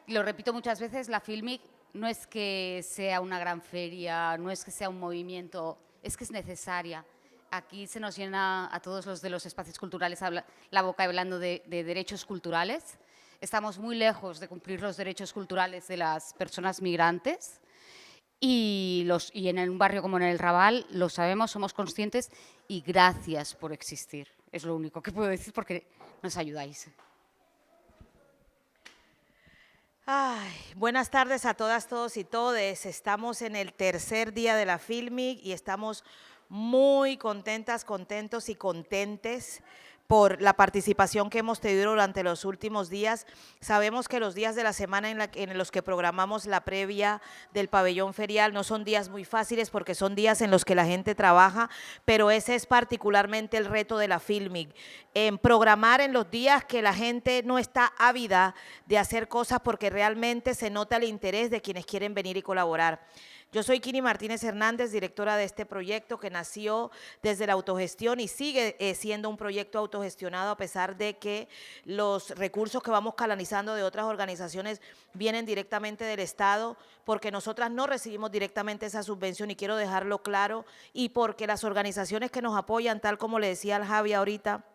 lo repito muchas veces, la Filmic no es que sea una gran feria, no es que sea un movimiento, es que es necesaria. Aquí se nos llena a todos los de los espacios culturales la boca hablando de derechos culturales. Estamos muy lejos de cumplir los derechos culturales de las personas migrantes y en un barrio como en el Raval lo sabemos, somos conscientes y gracias por existir. Es lo único que puedo decir porque nos ayudáis. Ay, buenas tardes a todas, todos y todes. Estamos en el tercer día de la Filmic y estamos muy contentas, contentos y contentes por la participación que hemos tenido durante los últimos días. Sabemos que los días de la semana en los que programamos la previa del pabellón ferial no son días muy fáciles porque son días en los que la gente trabaja, pero ese es particularmente el reto de la Filmic, en programar en los días que la gente no está ávida de hacer cosas porque realmente se nota el interés de quienes quieren venir y colaborar. Yo soy Kini Martínez Hernández, directora de este proyecto que nació desde la autogestión y sigue siendo un proyecto autogestionado a pesar de que los recursos que vamos canalizando de otras organizaciones vienen directamente del Estado, porque nosotras no recibimos directamente esa subvención y quiero dejarlo claro, y porque las organizaciones que nos apoyan, tal como le decía al Javi ahorita,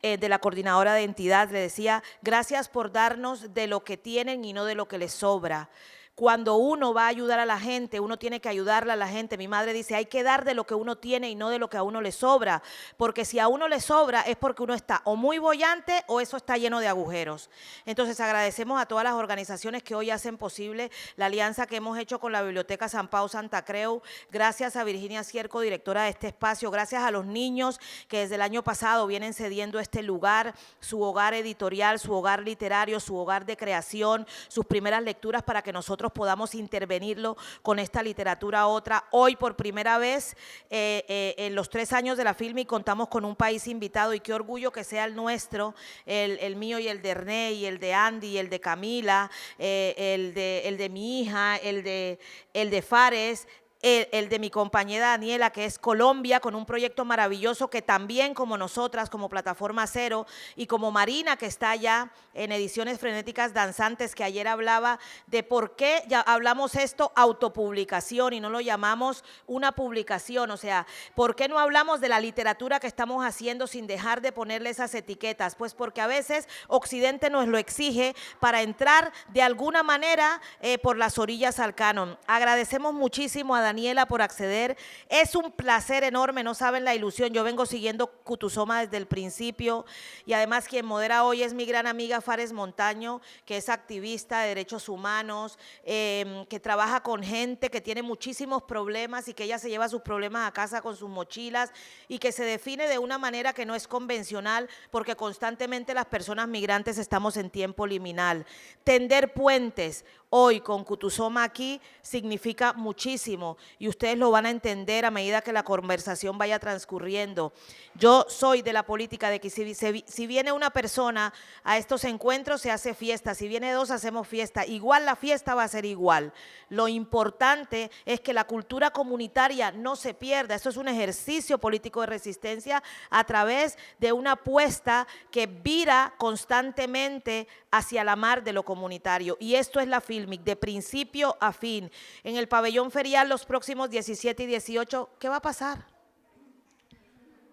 de la coordinadora de entidad, le decía, gracias por darnos de lo que tienen y no de lo que les sobra. Cuando uno va a ayudar a la gente, uno tiene que ayudarle a la gente. Mi madre dice, hay que dar de lo que uno tiene y no de lo que a uno le sobra, porque si a uno le sobra es porque uno está o muy boyante o eso está lleno de agujeros. Entonces agradecemos a todas las organizaciones que hoy hacen posible la alianza que hemos hecho con la Biblioteca San Pau Santa Creu, gracias a Virginia Cierco, directora de este espacio, gracias a los niños que desde el año pasado vienen cediendo este lugar, su hogar editorial, su hogar literario, su hogar de creación, sus primeras lecturas para que nosotros podamos intervenirlo con esta literatura otra. Hoy por primera vez en los 3 años de la Filmic contamos con un país invitado y qué orgullo que sea el nuestro, el mío y el de Erné y el de Andy y el de Camila, el de mi hija, el de Fares, el de mi compañera Daniela, que es Colombia, con un proyecto maravilloso que también como nosotras, como Plataforma Cero, y como Marina, que está allá en Ediciones Frenéticas Danzantes, que ayer hablaba de por qué ya hablamos esto autopublicación y no lo llamamos una publicación, o sea, ¿por qué no hablamos de la literatura que estamos haciendo sin dejar de ponerle esas etiquetas? Pues porque a veces Occidente nos lo exige para entrar de alguna manera por las orillas al canon. Agradecemos muchísimo a Daniela por acceder. Es un placer enorme, no saben la ilusión. Yo vengo siguiendo Cutusoma desde el principio y además quien modera hoy es mi gran amiga Fares Montaño, que es activista de derechos humanos, que trabaja con gente que tiene muchísimos problemas y que ella se lleva sus problemas a casa con sus mochilas y que se define de una manera que no es convencional porque constantemente las personas migrantes estamos en tiempo liminal. Tender puentes hoy con Cutusoma aquí significa muchísimo y ustedes lo van a entender a medida que la conversación vaya transcurriendo. Yo soy de la política de que si viene una persona a estos encuentros se hace fiesta, si viene 2 hacemos fiesta, igual la fiesta va a ser igual. Lo importante es que la cultura comunitaria no se pierda, esto es un ejercicio político de resistencia a través de una apuesta que vira constantemente hacia la mar de lo comunitario y esto es la Filmic de principio a fin. En el pabellón ferial los próximos 17 y 18, ¿qué va a pasar?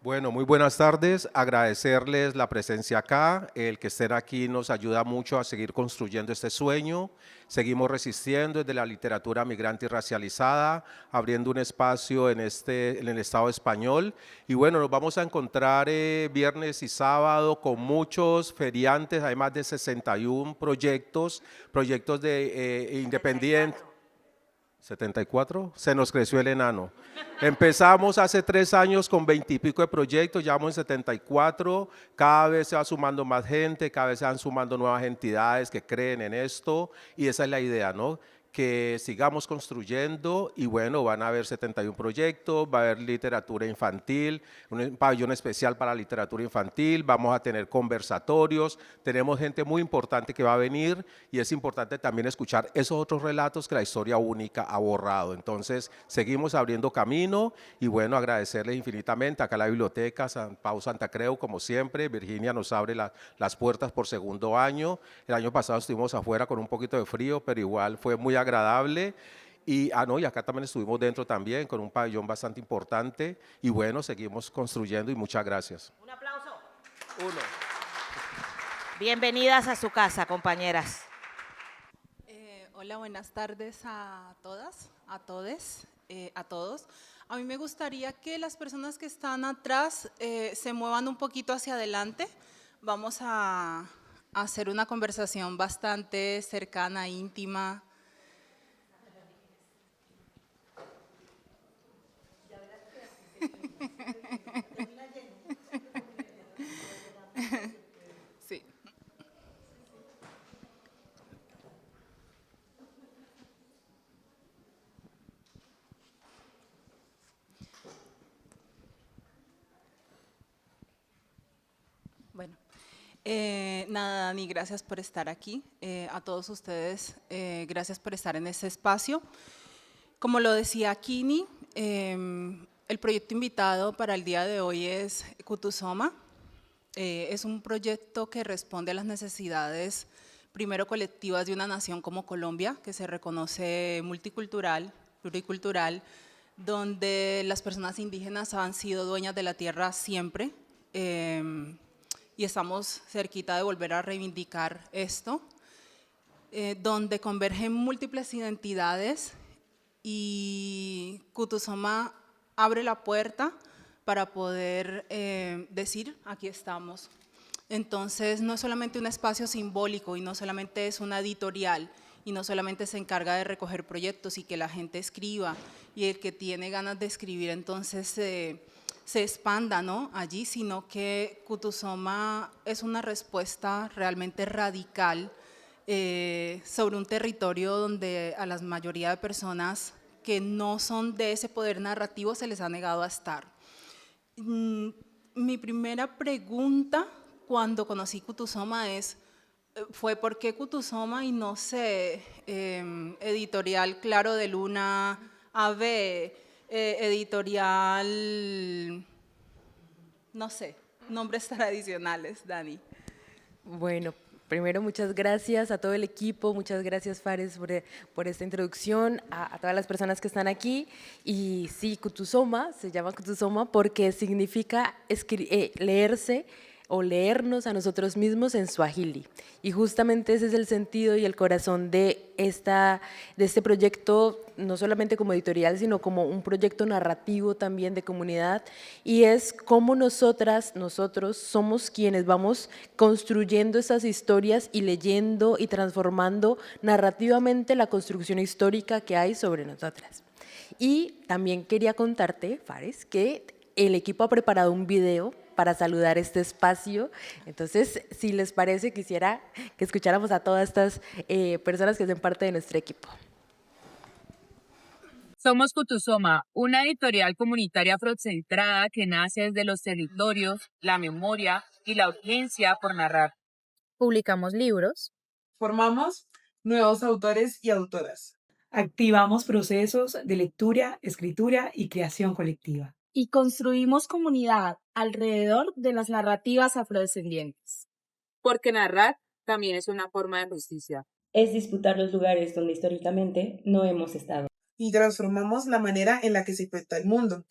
Bueno, muy buenas tardes, agradecerles la presencia acá, el que estén aquí nos ayuda mucho a seguir construyendo este sueño, seguimos resistiendo desde la literatura migrante y racializada, abriendo un espacio en el Estado español y bueno, nos vamos a encontrar viernes y sábado con muchos feriantes, hay más de 61 proyectos de independientes. 74, se nos creció el enano. Empezamos hace 3 años con 20 y pico de proyectos, ya vamos en 74, cada vez se va sumando más gente, cada vez se van sumando nuevas entidades que creen en esto y esa es la idea, ¿no? que sigamos construyendo y bueno, van a haber 71 proyectos, va a haber literatura infantil, un pabellón especial para literatura infantil, vamos a tener conversatorios, tenemos gente muy importante que va a venir y es importante también escuchar esos otros relatos que la historia única ha borrado. Entonces, seguimos abriendo camino y bueno, agradecerles infinitamente acá a la biblioteca San Pau Santa Creu, como siempre, Virginia nos abre las puertas por segundo año, el año pasado estuvimos afuera con un poquito de frío, pero igual fue muy agradable. Y, no, y acá también estuvimos dentro también con un pabellón bastante importante y bueno, seguimos construyendo y muchas gracias. Un aplauso. Uno. Bienvenidas a su casa, compañeras. Hola, buenas tardes a todas, a todes, a todos. A mí me gustaría que las personas que están atrás se muevan un poquito hacia adelante. Vamos a hacer una conversación bastante cercana, íntima. Sí. Bueno, nada, Dani, gracias por estar aquí. A todos ustedes, gracias por estar en este espacio. Como lo decía Kini, el proyecto invitado para el día de hoy es Kutusoma. Es un proyecto que responde a las necesidades, primero colectivas de una nación como Colombia, que se reconoce multicultural, pluricultural, donde las personas indígenas han sido dueñas de la tierra siempre, y estamos cerquita de volver a reivindicar esto, donde convergen múltiples identidades y Kutusoma abre la puerta para poder decir, aquí estamos. Entonces, no es solamente un espacio simbólico y no solamente es una editorial y no solamente se encarga de recoger proyectos y que la gente escriba y el que tiene ganas de escribir entonces se expanda, ¿no?, allí, sino que Kutusoma es una respuesta realmente radical sobre un territorio donde a la mayoría de personas que no son de ese poder narrativo se les ha negado a estar. Mi primera pregunta cuando conocí Kutusoma fue ¿por qué Kutusoma y no sé, editorial Claro de Luna, AB, editorial, no sé, nombres tradicionales, Dani? Bueno, primero muchas gracias a todo el equipo, muchas gracias Fares por esta introducción, a todas las personas que están aquí. Y sí, Kutusoma, se llama Kutusoma porque significa leerse o leernos a nosotros mismos en Swahili. Y justamente ese es el sentido y el corazón de este proyecto, no solamente como editorial, sino como un proyecto narrativo también de comunidad, y es cómo nosotros somos quienes vamos construyendo esas historias y leyendo y transformando narrativamente la construcción histórica que hay sobre nosotras. Y también quería contarte, Fares, que el equipo ha preparado un video para saludar este espacio. Entonces, si les parece, quisiera que escucháramos a todas estas personas que hacen parte de nuestro equipo. Somos Kutusoma, una editorial comunitaria afrocentrada que nace desde los territorios, la memoria y la urgencia por narrar. Publicamos libros. Formamos nuevos autores y autoras. Activamos procesos de lectura, escritura y creación colectiva. Y construimos comunidad alrededor de las narrativas afrodescendientes. Porque narrar también es una forma de justicia. Es disputar los lugares donde históricamente no hemos estado. Y transformamos la manera en la que se cuenta el mundo.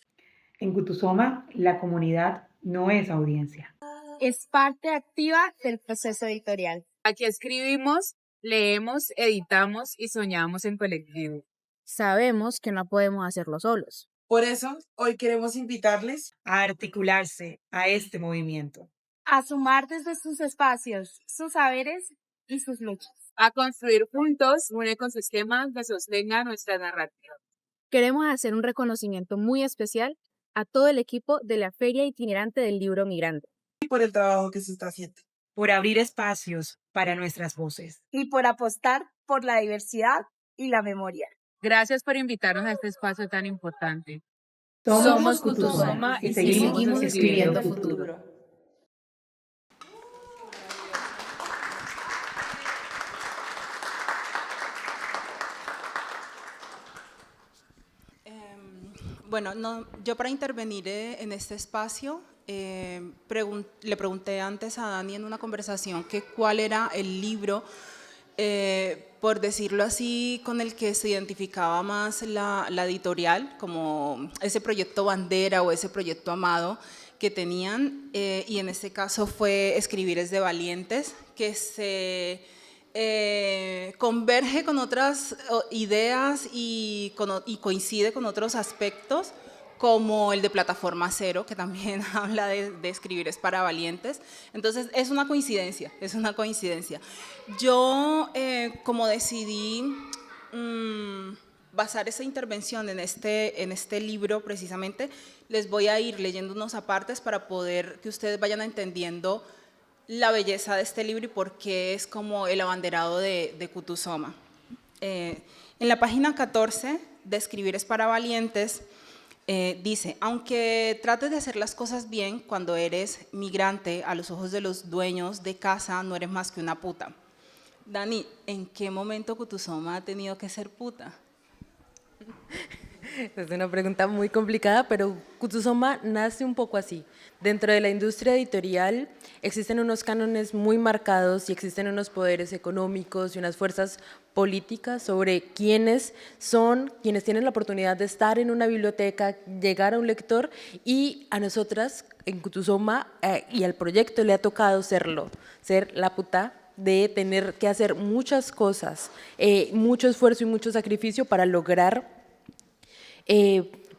En Kutusoma, la comunidad no es audiencia. Es parte activa del proceso editorial. Aquí escribimos, leemos, editamos y soñamos en colectivo. Sabemos que no podemos hacerlo solos. Por eso, hoy queremos invitarles A articularse a este movimiento. A sumar desde sus espacios, sus saberes y sus luchas. A construir juntos un ecosistema que sostenga nuestra narrativa. Queremos hacer un reconocimiento muy especial a todo el equipo de la Feria Itinerante del Libro Migrante. y por el trabajo que se está haciendo. Por abrir espacios para nuestras voces. Y por apostar por la diversidad y la memoria. Gracias por invitarnos a este espacio tan importante. Somos Cutusoma y seguimos escribiendo futuro. Bueno, yo para intervenir en este espacio le pregunté antes a Dani en una conversación que cuál era el libro, por decirlo así, con el que se identificaba más la editorial, como ese proyecto bandera o ese proyecto amado que tenían, y en este caso fue Escribir es de valientes, que se converge con otras ideas y coincide con otros aspectos, como el de Plataforma Cero, que también habla de escribir es para valientes. Entonces, es una coincidencia, es una coincidencia. Yo, como decidí basar esa intervención en este libro, precisamente, les voy a ir leyendo unos apartes para poder que ustedes vayan entendiendo la belleza de este libro y por qué es como el abanderado de Cutusoma. En la página 14 de Escribir es para valientes, dice: aunque trates de hacer las cosas bien, cuando eres migrante, a los ojos de los dueños de casa, no eres más que una puta. Dani, ¿en qué momento Cutusoma ha tenido que ser puta? Es una pregunta muy complicada, pero Cutusoma nace un poco así. Dentro de la industria editorial existen unos cánones muy marcados y existen unos poderes económicos y unas fuerzas políticas sobre quiénes son, quienes tienen la oportunidad de estar en una biblioteca, llegar a un lector, y a nosotras en Cutusoma y al proyecto le ha tocado ser la puta de tener que hacer muchas cosas, mucho esfuerzo y mucho sacrificio para lograr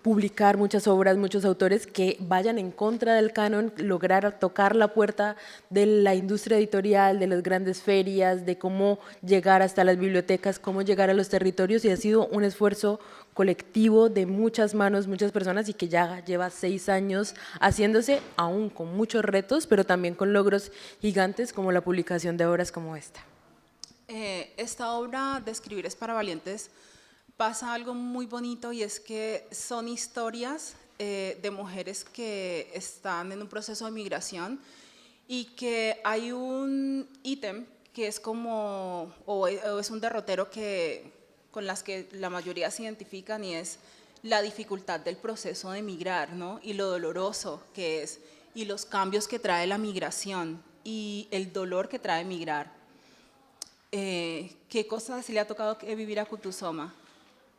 publicar muchas obras, muchos autores que vayan en contra del canon, lograr tocar la puerta de la industria editorial, de las grandes ferias, de cómo llegar hasta las bibliotecas, cómo llegar a los territorios, y ha sido un esfuerzo colectivo de muchas manos, muchas personas, y que ya lleva 6 años haciéndose, aún con muchos retos, pero también con logros gigantes como la publicación de obras como esta. Esta obra de Escribir es para valientes pasa algo muy bonito, y es que son historias de mujeres que están en un proceso de migración y que hay un ítem que es como, o es un derrotero con las que la mayoría se identifican, y es la dificultad del proceso de migrar, ¿no? Y lo doloroso que es, y los cambios que trae la migración y el dolor que trae migrar. ¿Qué cosas le ha tocado vivir a Cutusoma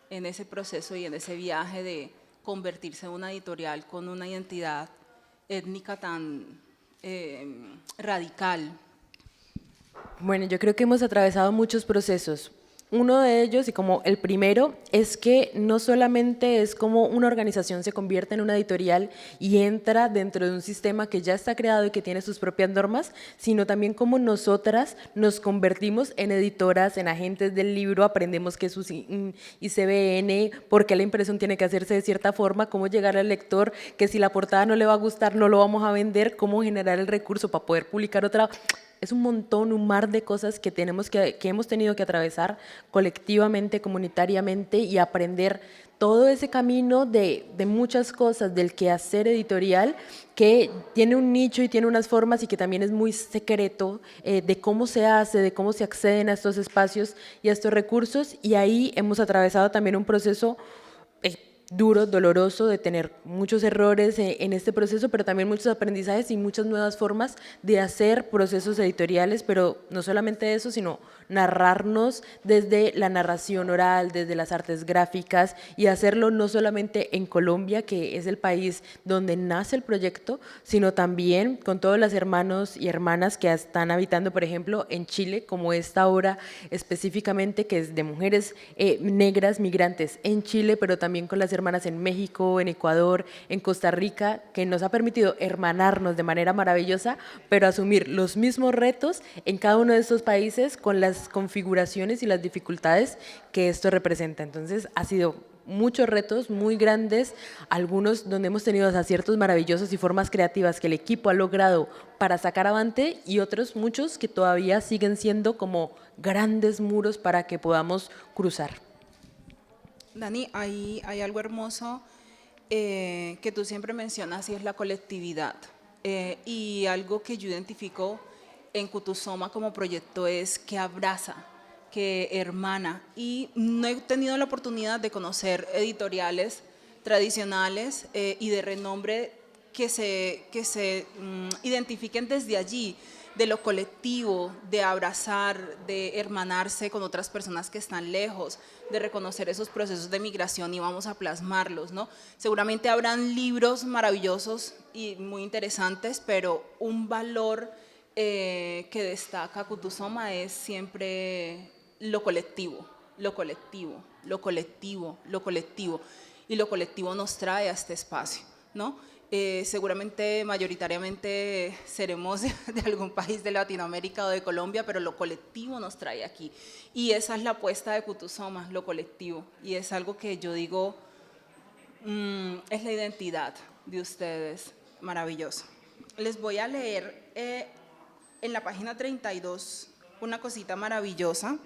en ese proceso y en ese viaje de convertirse en una editorial con una identidad étnica tan radical? Bueno, yo creo que hemos atravesado muchos procesos. Uno de ellos, y como el primero, es que no solamente es como una organización se convierte en una editorial y entra dentro de un sistema que ya está creado y que tiene sus propias normas, sino también como nosotras nos convertimos en editoras, en agentes del libro, aprendemos qué es un ICBN, por qué la impresión tiene que hacerse de cierta forma, cómo llegar al lector, que si la portada no le va a gustar no lo vamos a vender, cómo generar el recurso para poder publicar otra. Es un montón, un mar de cosas que hemos tenido que atravesar colectivamente, comunitariamente, y aprender todo ese camino de muchas cosas del quehacer editorial, que tiene un nicho y tiene unas formas, y que también es muy secreto de cómo se hace, de cómo se acceden a estos espacios y a estos recursos. Y ahí hemos atravesado también un proceso duro, doloroso, de tener muchos errores en este proceso, pero también muchos aprendizajes y muchas nuevas formas de hacer procesos editoriales, pero no solamente eso, sino narrarnos desde la narración oral, desde las artes gráficas, y hacerlo no solamente en Colombia, que es el país donde nace el proyecto, sino también con todos los hermanos y hermanas que están habitando, por ejemplo, en Chile, como esta obra específicamente, que es de mujeres negras migrantes en Chile, pero también con las hermanas en México, en Ecuador, en Costa Rica, que nos ha permitido hermanarnos de manera maravillosa, pero asumir los mismos retos en cada uno de estos países con las configuraciones y las dificultades que esto representa. Entonces, ha sido muchos retos muy grandes, algunos donde hemos tenido aciertos maravillosos y formas creativas que el equipo ha logrado para sacar avante, y otros muchos que todavía siguen siendo como grandes muros para que podamos cruzar. Dani, hay algo hermoso que tú siempre mencionas y es la colectividad. Y algo que yo identifico en Kutusoma como proyecto es que abraza, que hermana. Y no he tenido la oportunidad de conocer editoriales tradicionales y de renombre que se identifiquen desde allí, de lo colectivo, de abrazar, de hermanarse con otras personas que están lejos, de reconocer esos procesos de migración y vamos a plasmarlos, ¿no? Seguramente habrán libros maravillosos y muy interesantes, pero un valor que destaca Kutusoma es siempre lo colectivo, lo colectivo, lo colectivo, lo colectivo. Y lo colectivo nos trae a este espacio, ¿no? Seguramente mayoritariamente seremos de algún país de Latinoamérica o de Colombia, pero lo colectivo nos trae aquí. Y esa es la apuesta de Kutusoma, lo colectivo. Y es algo que yo digo, es la identidad de ustedes, maravilloso. Les voy a leer en la página 32 una cosita maravillosa.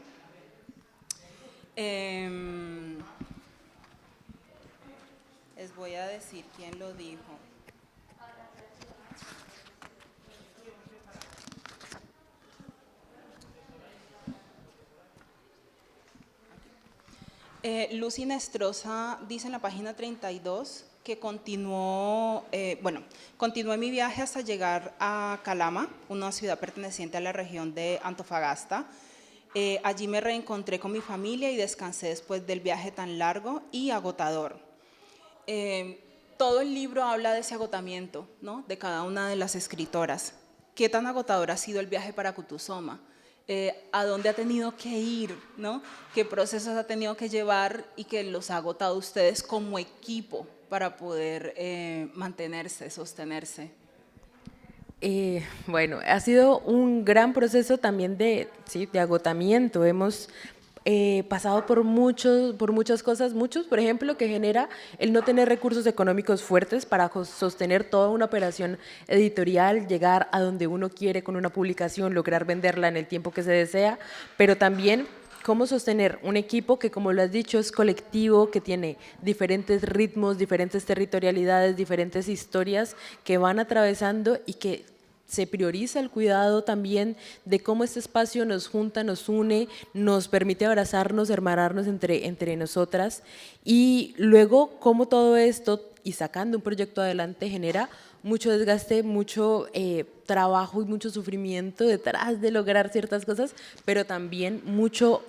Les voy a decir quién lo dijo. Lucy Nestroza dice en la página 32 que continuó mi viaje hasta llegar a Calama, una ciudad perteneciente a la región de Antofagasta. Allí me reencontré con mi familia y descansé después del viaje tan largo y agotador. Todo el libro habla de ese agotamiento, ¿no? De cada una de las escritoras. ¿Qué tan agotador ha sido el viaje para Kutusoma? ¿A dónde ha tenido que ir, ¿no? ¿Qué procesos ha tenido que llevar y que los ha agotado ustedes como equipo para poder mantenerse, sostenerse? Bueno, ha sido un gran proceso también de agotamiento. Hemos pasado por muchas cosas, por ejemplo, que genera el no tener recursos económicos fuertes para sostener toda una operación editorial, llegar a donde uno quiere con una publicación, lograr venderla en el tiempo que se desea, pero también cómo sostener un equipo que, como lo has dicho, es colectivo, que tiene diferentes ritmos, diferentes territorialidades, diferentes historias que van atravesando y que se prioriza el cuidado también de cómo este espacio nos junta, nos une, nos permite abrazarnos, hermanarnos entre nosotras y luego cómo todo esto y sacando un proyecto adelante genera mucho desgaste, mucho trabajo y mucho sufrimiento detrás de lograr ciertas cosas, pero también mucho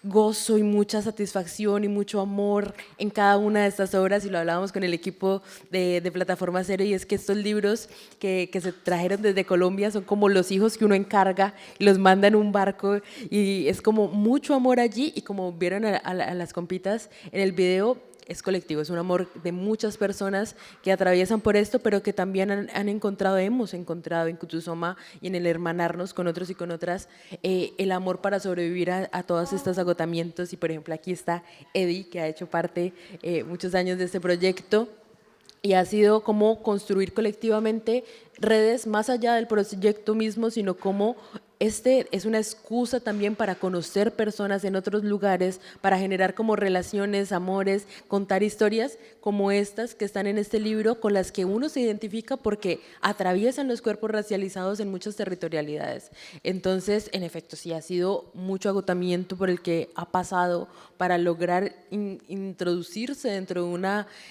gozo y mucha satisfacción y mucho amor en cada una de estas obras, y lo hablábamos con el equipo de Plataforma Cero, y es que estos libros que se trajeron desde Colombia son como los hijos que uno encarga y los manda en un barco, y es como mucho amor allí, y como vieron a las compitas en el video, es colectivo, es un amor de muchas personas que atraviesan por esto, pero que también hemos encontrado en Kutusoma y en el hermanarnos con otros y con otras el amor para sobrevivir a todos estos agotamientos. Y por ejemplo aquí está Eddie, que ha hecho parte muchos años de este proyecto, y ha sido como construir colectivamente redes más allá del proyecto mismo, sino como este es una excusa también para conocer personas en otros lugares, para generar como relaciones, amores, contar historias como estas que están en este libro, con las que uno se identifica porque atraviesan los cuerpos racializados en muchas territorialidades. Entonces, en efecto, sí, ha sido mucho agotamiento por el que ha pasado para lograr introducirse dentro de un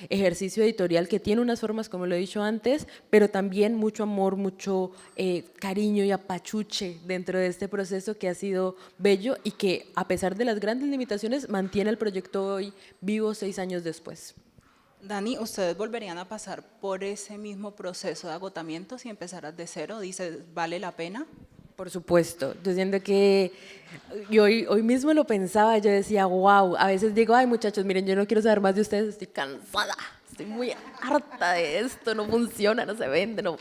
ejercicio editorial que tiene unas formas, como lo he dicho antes, pero también mucho amor, mucho cariño y apachuche dentro de este proceso que ha sido bello y que, a pesar de las grandes limitaciones, mantiene el proyecto hoy vivo 6 años después. Dani, ¿ustedes volverían a pasar por ese mismo proceso de agotamiento si empezaras de cero? ¿Dices, vale la pena? Por supuesto, yo siento que hoy mismo lo pensaba, yo decía, wow, a veces digo, ay muchachos, miren, yo no quiero saber más de ustedes, estoy cansada, estoy muy harta de esto, no funciona, no se vende, no.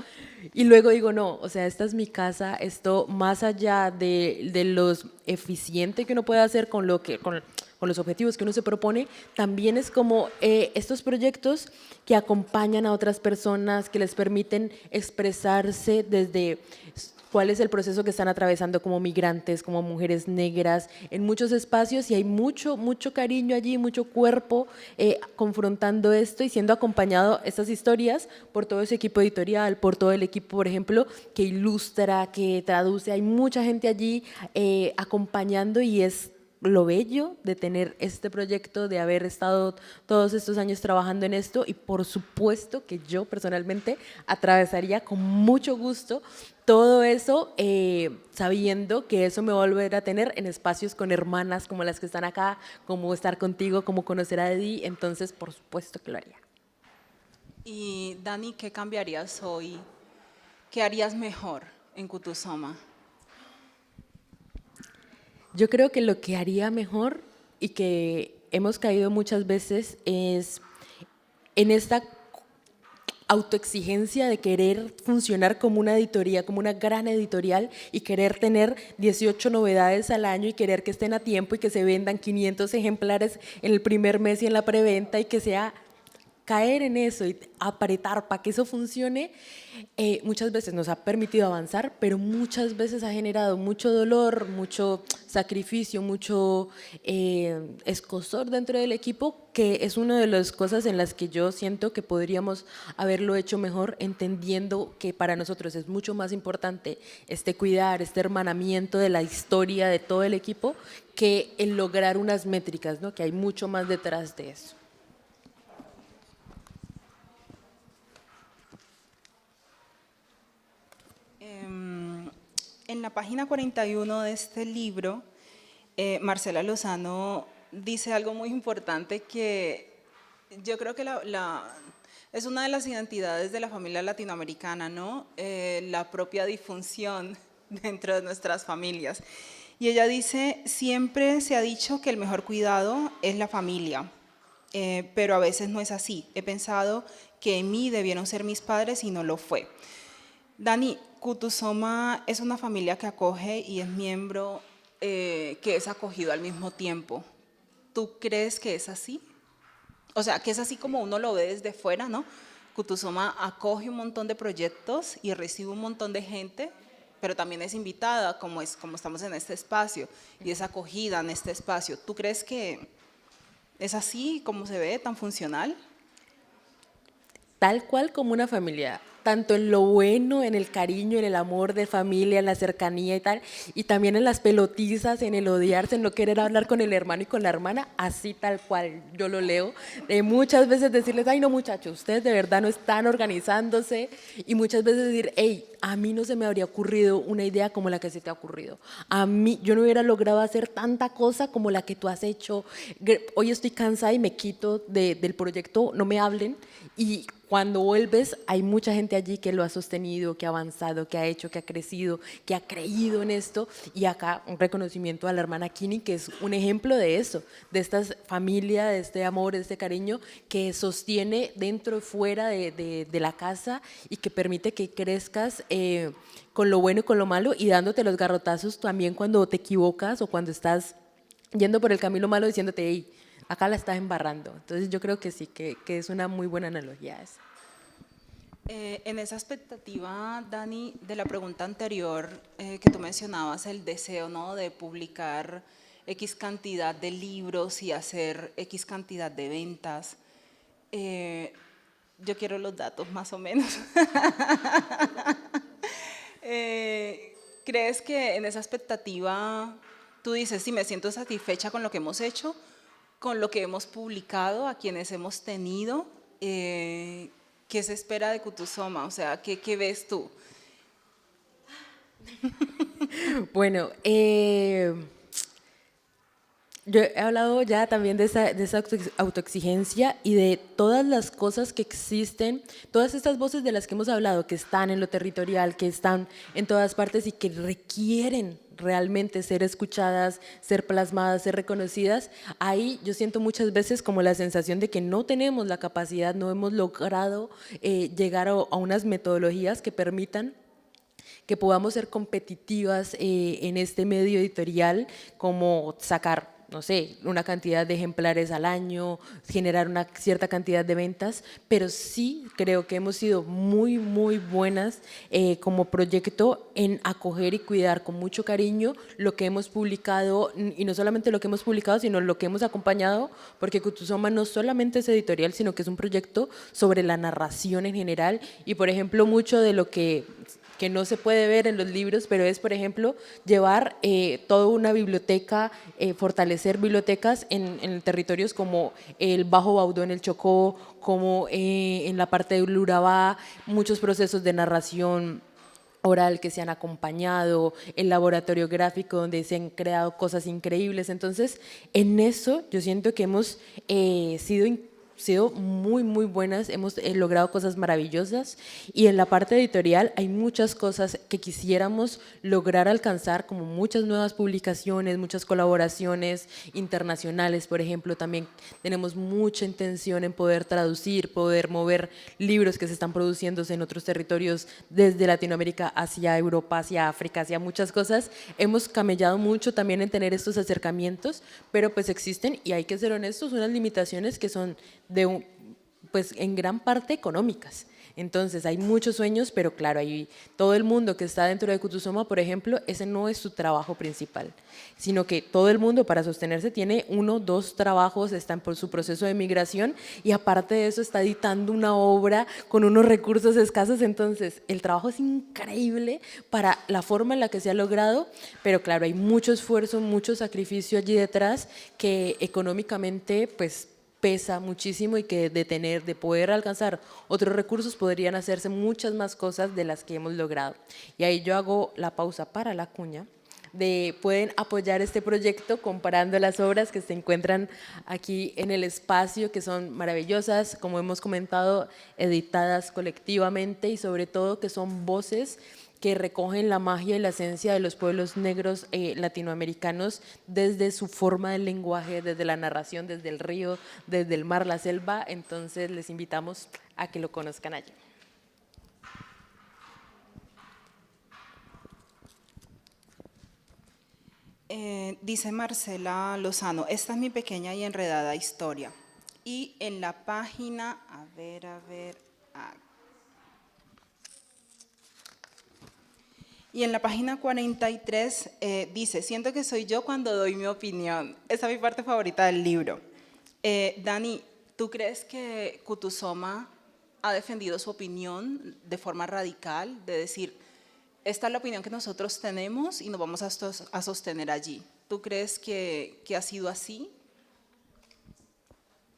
Y luego digo, no, o sea, esta es mi casa, esto más allá de lo eficiente que uno puede hacer con los objetivos que uno se propone, también es como estos proyectos que acompañan a otras personas, que les permiten expresarse desde cuál es el proceso que están atravesando como migrantes, como mujeres negras, en muchos espacios, y hay mucho cariño allí, mucho cuerpo confrontando esto y siendo acompañado estas historias por todo ese equipo editorial, por todo el equipo, por ejemplo, que ilustra, que traduce. Hay mucha gente allí acompañando, y es lo bello de tener este proyecto, de haber estado todos estos años trabajando en esto, y por supuesto que yo personalmente atravesaría con mucho gusto todo eso, sabiendo que eso me va a volver a tener en espacios con hermanas como las que están acá, como estar contigo, como conocer a Eddie. Entonces por supuesto que lo haría. Y Dani, ¿qué cambiarías hoy? ¿Qué harías mejor en Kutusoma? Yo creo que lo que haría mejor, y que hemos caído muchas veces, es en esta autoexigencia de querer funcionar como una editoría, como una gran editorial, y querer tener 18 novedades al año y querer que estén a tiempo y que se vendan 500 ejemplares en el primer mes y en la preventa, y que sea caer en eso y apretar para que eso funcione. Muchas veces nos ha permitido avanzar, pero muchas veces ha generado mucho dolor, mucho sacrificio, mucho escozor dentro del equipo, que es una de las cosas en las que yo siento que podríamos haberlo hecho mejor, entendiendo que para nosotros es mucho más importante cuidar, hermanamiento de la historia de todo el equipo, que el lograr unas métricas, ¿no? Que hay mucho más detrás de eso. En la página 41 de este libro, Marcela Lozano dice algo muy importante, que yo creo que es una de las identidades de la familia latinoamericana, ¿no? La propia disfunción dentro de nuestras familias. Y ella dice: siempre se ha dicho que el mejor cuidado es la familia, pero a veces no es así. He pensado que en mí debieron ser mis padres y no lo fue. Dani, Kutusoma es una familia que acoge y es miembro que es acogido al mismo tiempo. ¿Tú crees que es así? O sea, que es así como uno lo ve desde fuera, ¿no? Kutusoma acoge un montón de proyectos y recibe un montón de gente, pero también es invitada, como estamos en este espacio, y es acogida en este espacio. ¿Tú crees que es así como se ve, tan funcional? Tal cual como una familia, tanto en lo bueno, en el cariño, en el amor de familia, en la cercanía y tal, y también en las pelotizas, en el odiarse, en no querer hablar con el hermano y con la hermana, así tal cual yo lo leo. Muchas veces decirles: ay no muchachos, ustedes de verdad no están organizándose, y muchas veces decir: hey, a mí no se me habría ocurrido una idea como la que se te ha ocurrido. A mí, yo no hubiera logrado hacer tanta cosa como la que tú has hecho. Hoy estoy cansada y me quito del proyecto, no me hablen. Y cuando vuelves, hay mucha gente allí que lo ha sostenido, que ha avanzado, que ha hecho, que ha crecido, que ha creído en esto. Y acá un reconocimiento a la hermana Kini, que es un ejemplo de eso, de esta familia, de este amor, de este cariño que sostiene dentro y fuera de la casa, y que permite que crezcas con lo bueno y con lo malo, y dándote los garrotazos también cuando te equivocas o cuando estás yendo por el camino malo, diciéndote: hey, acá la estás embarrando. Entonces yo creo que sí, que es una muy buena analogía esa. En esa expectativa, Dani, de la pregunta anterior que tú mencionabas, el deseo, ¿no?, de publicar X cantidad de libros y hacer X cantidad de ventas, yo quiero los datos más o menos. ¿Crees que en esa expectativa tú dices: sí, me siento satisfecha con lo que hemos hecho, con lo que hemos publicado, a quienes hemos tenido? ¿Qué se espera de Kutusoma? O sea, ¿qué ves tú? Bueno, yo he hablado ya también de esa autoexigencia y de todas las cosas que existen, todas estas voces de las que hemos hablado, que están en lo territorial, que están en todas partes y que requieren realmente ser escuchadas, ser plasmadas, ser reconocidas. Ahí yo siento muchas veces como la sensación de que no tenemos la capacidad, no hemos logrado llegar a unas metodologías que permitan que podamos ser competitivas en este medio editorial, como sacar no sé, una cantidad de ejemplares al año, generar una cierta cantidad de ventas, pero sí creo que hemos sido muy, muy buenas como proyecto en acoger y cuidar con mucho cariño lo que hemos publicado, y no solamente lo que hemos publicado, sino lo que hemos acompañado, porque Kutusoma no solamente es editorial, sino que es un proyecto sobre la narración en general, y por ejemplo, mucho de lo que no se puede ver en los libros, pero es, por ejemplo, llevar toda una biblioteca, fortalecer bibliotecas en territorios como el Bajo Baudó en el Chocó, como en la parte del Urabá, muchos procesos de narración oral que se han acompañado, el laboratorio gráfico donde se han creado cosas increíbles. Entonces, en eso yo siento que hemos sido muy, muy buenas, hemos logrado cosas maravillosas, y en la parte editorial hay muchas cosas que quisiéramos lograr alcanzar, como muchas nuevas publicaciones, muchas colaboraciones internacionales. Por ejemplo, también tenemos mucha intención en poder traducir, poder mover libros que se están produciéndose en otros territorios, desde Latinoamérica hacia Europa, hacia África, hacia muchas cosas. Hemos camellado mucho también en tener estos acercamientos, pero pues existen, y hay que ser honestos, unas limitaciones que son pues en gran parte económicas. Entonces hay muchos sueños, pero claro, hay todo el mundo que está dentro de Kutusoma, por ejemplo, ese no es su trabajo principal, sino que todo el mundo para sostenerse tiene 1, 2 trabajos, están por su proceso de migración, y aparte de eso está editando una obra con unos recursos escasos. Entonces el trabajo es increíble para la forma en la que se ha logrado, pero claro, hay mucho esfuerzo, mucho sacrificio allí detrás, que económicamente pues pesa muchísimo, y que de poder alcanzar otros recursos podrían hacerse muchas más cosas de las que hemos logrado. Y ahí yo hago la pausa para la cuña pueden apoyar este proyecto comparando las obras que se encuentran aquí en el espacio, que son maravillosas, como hemos comentado, editadas colectivamente, y sobre todo que son voces que recogen la magia y la esencia de los pueblos negros latinoamericanos, desde su forma del lenguaje, desde la narración, desde el río, desde el mar, la selva. Entonces les invitamos a que lo conozcan allí. Dice Marcela Lozano, esta es mi pequeña y enredada historia. Y en la página, y en la página 43 dice, siento que soy yo cuando doy mi opinión. Esa es mi parte favorita del libro. Dani, ¿tú crees que Kutusoma ha defendido su opinión de forma radical, de decir, esta es la opinión que nosotros tenemos y nos vamos a sostener allí? ¿Tú crees que ha sido así?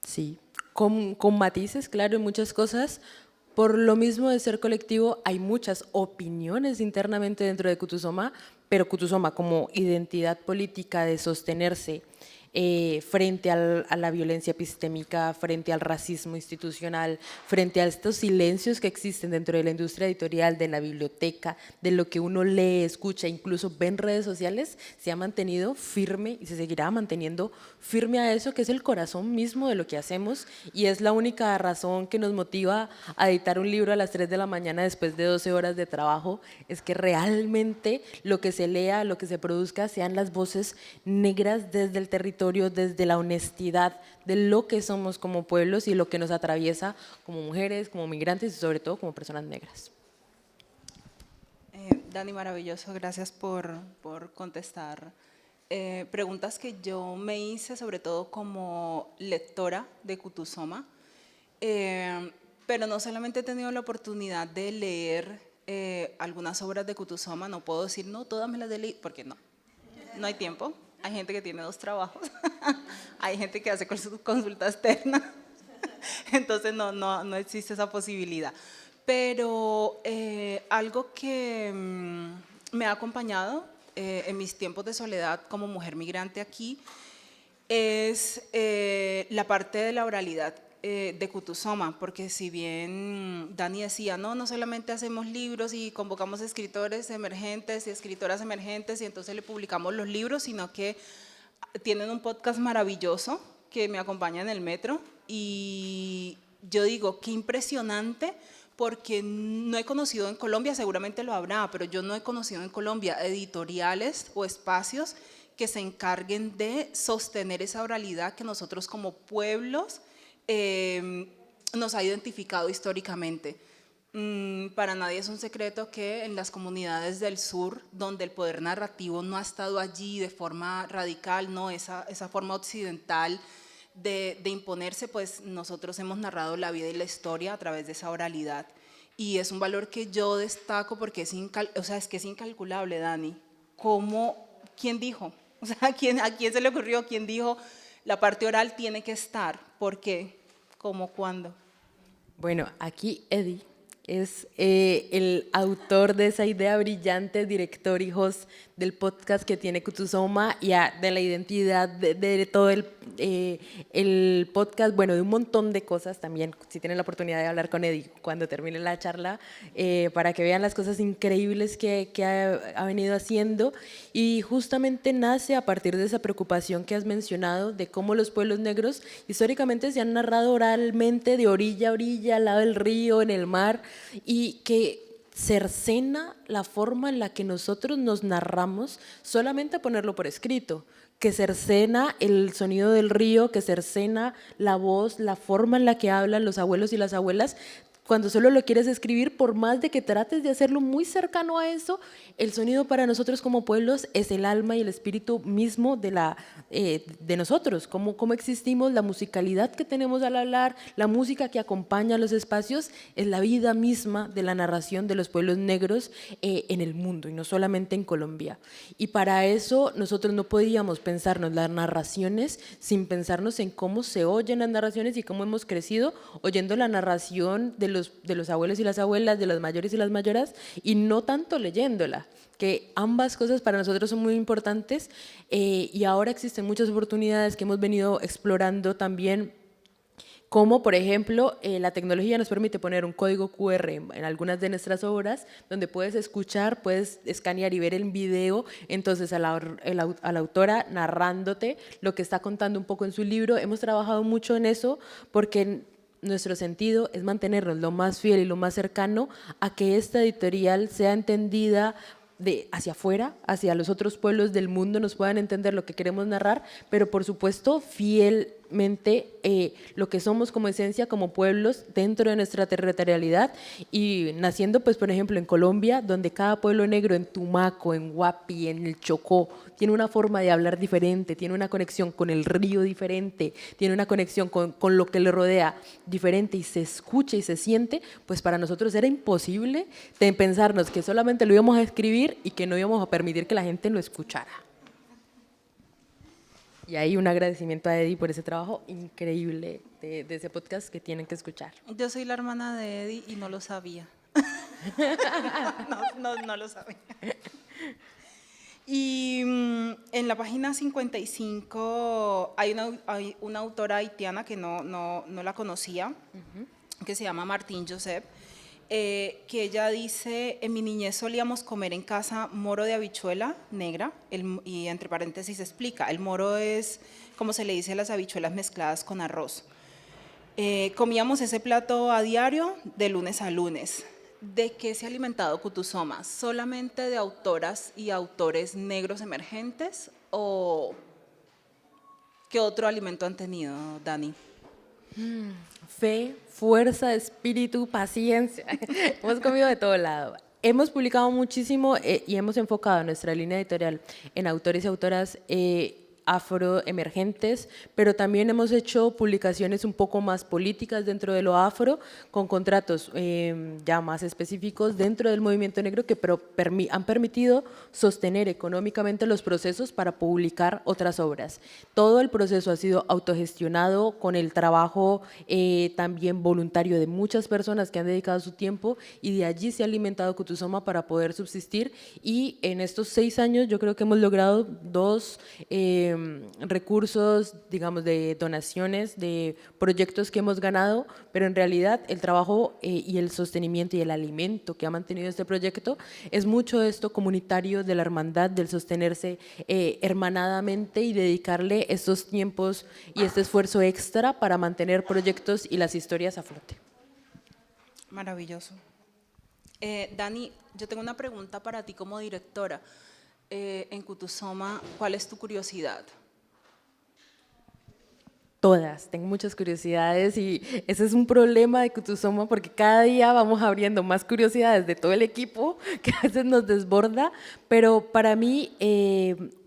Sí, con matices, claro, en muchas cosas. Por lo mismo de ser colectivo, hay muchas opiniones internamente dentro de Kutusoma, pero Kutusoma como identidad política de sostenerse frente a la violencia epistémica, frente al racismo institucional, frente a estos silencios que existen dentro de la industria editorial, de la biblioteca, de lo que uno lee, escucha, incluso ve en redes sociales, se ha mantenido firme y se seguirá manteniendo firme a eso, que es el corazón mismo de lo que hacemos, y es la única razón que nos motiva a editar un libro a las 3 de la mañana después de 12 horas de trabajo, es que realmente lo que se lea, lo que se produzca, sean las voces negras desde el territorio, desde la honestidad de lo que somos como pueblos y lo que nos atraviesa como mujeres, como migrantes y sobre todo como personas negras. Dani, maravilloso, gracias por contestar preguntas que yo me hice, sobre todo como lectora de Kutusoma, pero no solamente he tenido la oportunidad de leer algunas obras de Kutusoma, no puedo decir, no, todas me las he leído, porque no hay tiempo. Hay gente que tiene 2 trabajos, hay gente que hace consulta externa, entonces no existe esa posibilidad. Pero algo que me ha acompañado en mis tiempos de soledad como mujer migrante aquí es la parte de la oralidad de Kutusoma, porque si bien Dani decía, no solamente hacemos libros y convocamos escritores emergentes y escritoras emergentes y entonces le publicamos los libros, sino que tienen un podcast maravilloso que me acompaña en el metro, y yo digo, qué impresionante, porque no he conocido en Colombia, seguramente lo habrá, pero yo no he conocido en Colombia editoriales o espacios que se encarguen de sostener esa oralidad que nosotros como pueblos nos ha identificado históricamente. Para nadie es un secreto que en las comunidades del sur, donde el poder narrativo no ha estado allí de forma radical, ¿no? esa forma occidental de imponerse, pues nosotros hemos narrado la vida y la historia a través de esa oralidad. Y es un valor que yo destaco porque es incalculable, Dani. ¿Quién dijo? O sea, ¿a quién se le ocurrió? ¿Quién dijo la parte oral tiene que estar? ¿Por qué? ¿Cómo? ¿Cuándo? Bueno, aquí Eddie es el autor de esa idea brillante, director y host del podcast que tiene Kutuzoma y de la identidad de todo el podcast, bueno, de un montón de cosas también, si tienen la oportunidad de hablar con Eddie cuando termine la charla, para que vean las cosas increíbles que ha venido haciendo, y justamente nace a partir de esa preocupación que has mencionado de cómo los pueblos negros históricamente se han narrado oralmente de orilla a orilla, al lado del río, en el mar, y que cercena la forma en la que nosotros nos narramos solamente a ponerlo por escrito, que cercena el sonido del río, que cercena la voz, la forma en la que hablan los abuelos y las abuelas. Cuando solo lo quieres escribir, por más de que trates de hacerlo muy cercano a eso, el sonido para nosotros como pueblos es el alma y el espíritu mismo de nosotros, cómo existimos, la musicalidad que tenemos al hablar, la música que acompaña los espacios, es la vida misma de la narración de los pueblos negros en el mundo, y no solamente en Colombia. Y para eso nosotros no podíamos pensarnos las narraciones sin pensarnos en cómo se oyen las narraciones y cómo hemos crecido oyendo la narración de los abuelos y las abuelas, de los mayores y las mayoras, y no tanto leyéndola, que ambas cosas para nosotros son muy importantes, y ahora existen muchas oportunidades que hemos venido explorando también, como por ejemplo la tecnología nos permite poner un código QR en algunas de nuestras obras, donde puedes escuchar, puedes escanear y ver el video, entonces a la autora narrándote lo que está contando un poco en su libro. Hemos trabajado mucho en eso porque nuestro sentido es mantenernos lo más fiel y lo más cercano a que esta editorial sea entendida hacia afuera, hacia los otros pueblos del mundo, nos puedan entender lo que queremos narrar, pero por supuesto fielmente lo que somos como esencia, como pueblos dentro de nuestra territorialidad, y naciendo pues por ejemplo en Colombia, donde cada pueblo negro en Tumaco, en Guapi, en el Chocó, tiene una forma de hablar diferente, tiene una conexión con el río diferente, tiene una conexión con lo que le rodea diferente, y se escucha y se siente, pues para nosotros era imposible de pensarnos que solamente lo íbamos a escribir y que no íbamos a permitir que la gente lo escuchara. Y hay un agradecimiento a Eddie por ese trabajo increíble de ese podcast que tienen que escuchar. Yo soy la hermana de Eddie y no lo sabía. no lo sabía. Y en la página 55 hay una autora haitiana que no la conocía, que se llama Martín Joseph, que ella dice: en mi niñez solíamos comer en casa moro de habichuela negra, y entre paréntesis explica, el moro es como se le dice a las habichuelas mezcladas con arroz. Comíamos ese plato a diario de lunes a lunes. ¿De qué se ha alimentado Kutuzoma? ¿Solamente de autoras y autores negros emergentes o qué otro alimento han tenido, Dani? Fe, fuerza, espíritu, paciencia. Hemos comido de todo lado. Hemos publicado muchísimo y hemos enfocado nuestra línea editorial en autores y autoras afroemergentes, pero también hemos hecho publicaciones un poco más políticas dentro de lo afro, con contratos ya más específicos dentro del movimiento negro que han permitido sostener económicamente los procesos para publicar otras obras. Todo el proceso ha sido autogestionado con el trabajo también voluntario de muchas personas que han dedicado su tiempo, y de allí se ha alimentado Kutuzoma para poder subsistir, y en estos 6 años yo creo que hemos logrado 2 recursos, digamos, de donaciones, de proyectos que hemos ganado, pero en realidad el trabajo y el sostenimiento y el alimento que ha mantenido este proyecto es mucho de esto comunitario, de la hermandad, del sostenerse hermanadamente y dedicarle estos tiempos y este esfuerzo extra para mantener proyectos y las historias a flote. Maravilloso. Dani, yo tengo una pregunta para ti como directora. en Kutusoma, ¿cuál es tu curiosidad? Todas, tengo muchas curiosidades y ese es un problema de Kutusoma porque cada día vamos abriendo más curiosidades de todo el equipo que a veces nos desborda, pero para mí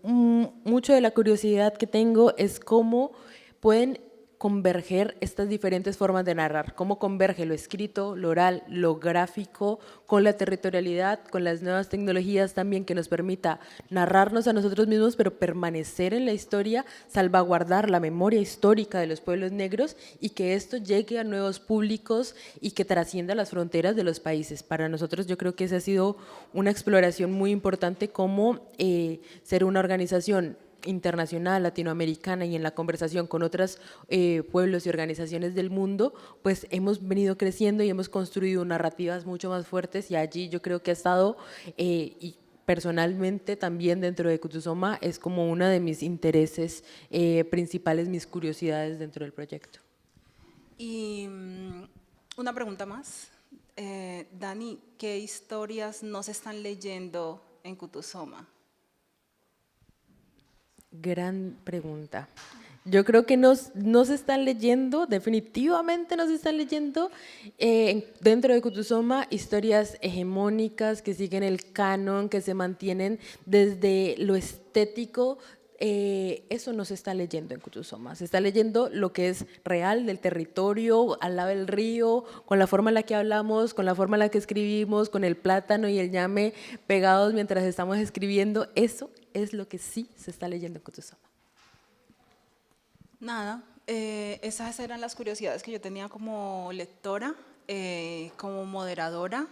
mucho de la curiosidad que tengo es cómo pueden converger estas diferentes formas de narrar, cómo converge lo escrito, lo oral, lo gráfico, con la territorialidad, con las nuevas tecnologías también que nos permita narrarnos a nosotros mismos, pero permanecer en la historia, salvaguardar la memoria histórica de los pueblos negros y que esto llegue a nuevos públicos y que trascienda las fronteras de los países. Para nosotros yo creo que esa ha sido una exploración muy importante como ser una organización internacional, latinoamericana y en la conversación con otros pueblos y organizaciones del mundo, pues hemos venido creciendo y hemos construido narrativas mucho más fuertes y allí yo creo que ha estado, y personalmente también dentro de Kutusoma, es como uno de mis intereses principales, mis curiosidades dentro del proyecto. Y una pregunta más. Dani, ¿qué historias no se están leyendo en Kutusoma? Gran pregunta. Yo creo que no se están leyendo, definitivamente no se están leyendo dentro de Kutusoma historias hegemónicas que siguen el canon, que se mantienen desde lo estético. Eso no se está leyendo en Kutusoma, se está leyendo lo que es real del territorio, al lado del río, con la forma en la que hablamos, con la forma en la que escribimos, con el plátano y el ñame pegados mientras estamos escribiendo. Eso es lo que sí se está leyendo en Kutusoma. Nada, esas eran las curiosidades que yo tenía como lectora, como moderadora.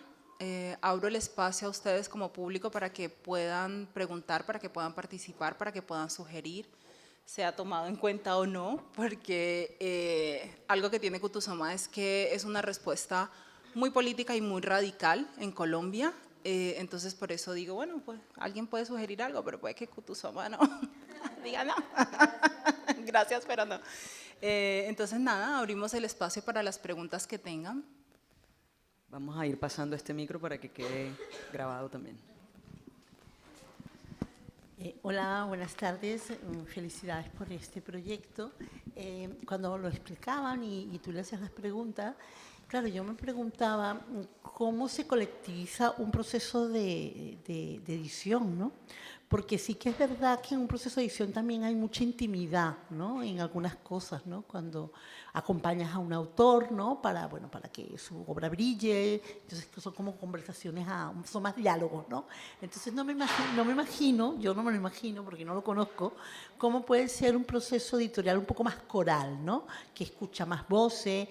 Abro el espacio a ustedes como público para que puedan preguntar, para que puedan participar, para que puedan sugerir, sea tomado en cuenta o no, porque algo que tiene Kutusoma es que es una respuesta muy política y muy radical en Colombia. Entonces por eso digo, bueno, pues alguien puede sugerir algo, pero puede que Kutusoma no diga no. Gracias, pero no. Entonces nada, abrimos el espacio para las preguntas que tengan. Vamos a ir pasando este micro para que quede grabado también. Hola, buenas tardes. Felicidades por este proyecto. Cuando lo explicaban y tú le hacías las preguntas, claro, yo me preguntaba cómo se colectiviza un proceso de edición, ¿no? Porque sí que es verdad que en un proceso de edición también hay mucha intimidad, ¿no? En algunas cosas, ¿no? Cuando acompañas a un autor, ¿no? Para que su obra brille, entonces son como conversaciones, son más diálogos, ¿no? Entonces yo no me lo imagino porque no lo conozco, cómo puede ser un proceso editorial un poco más coral, ¿no? Que escucha más voces,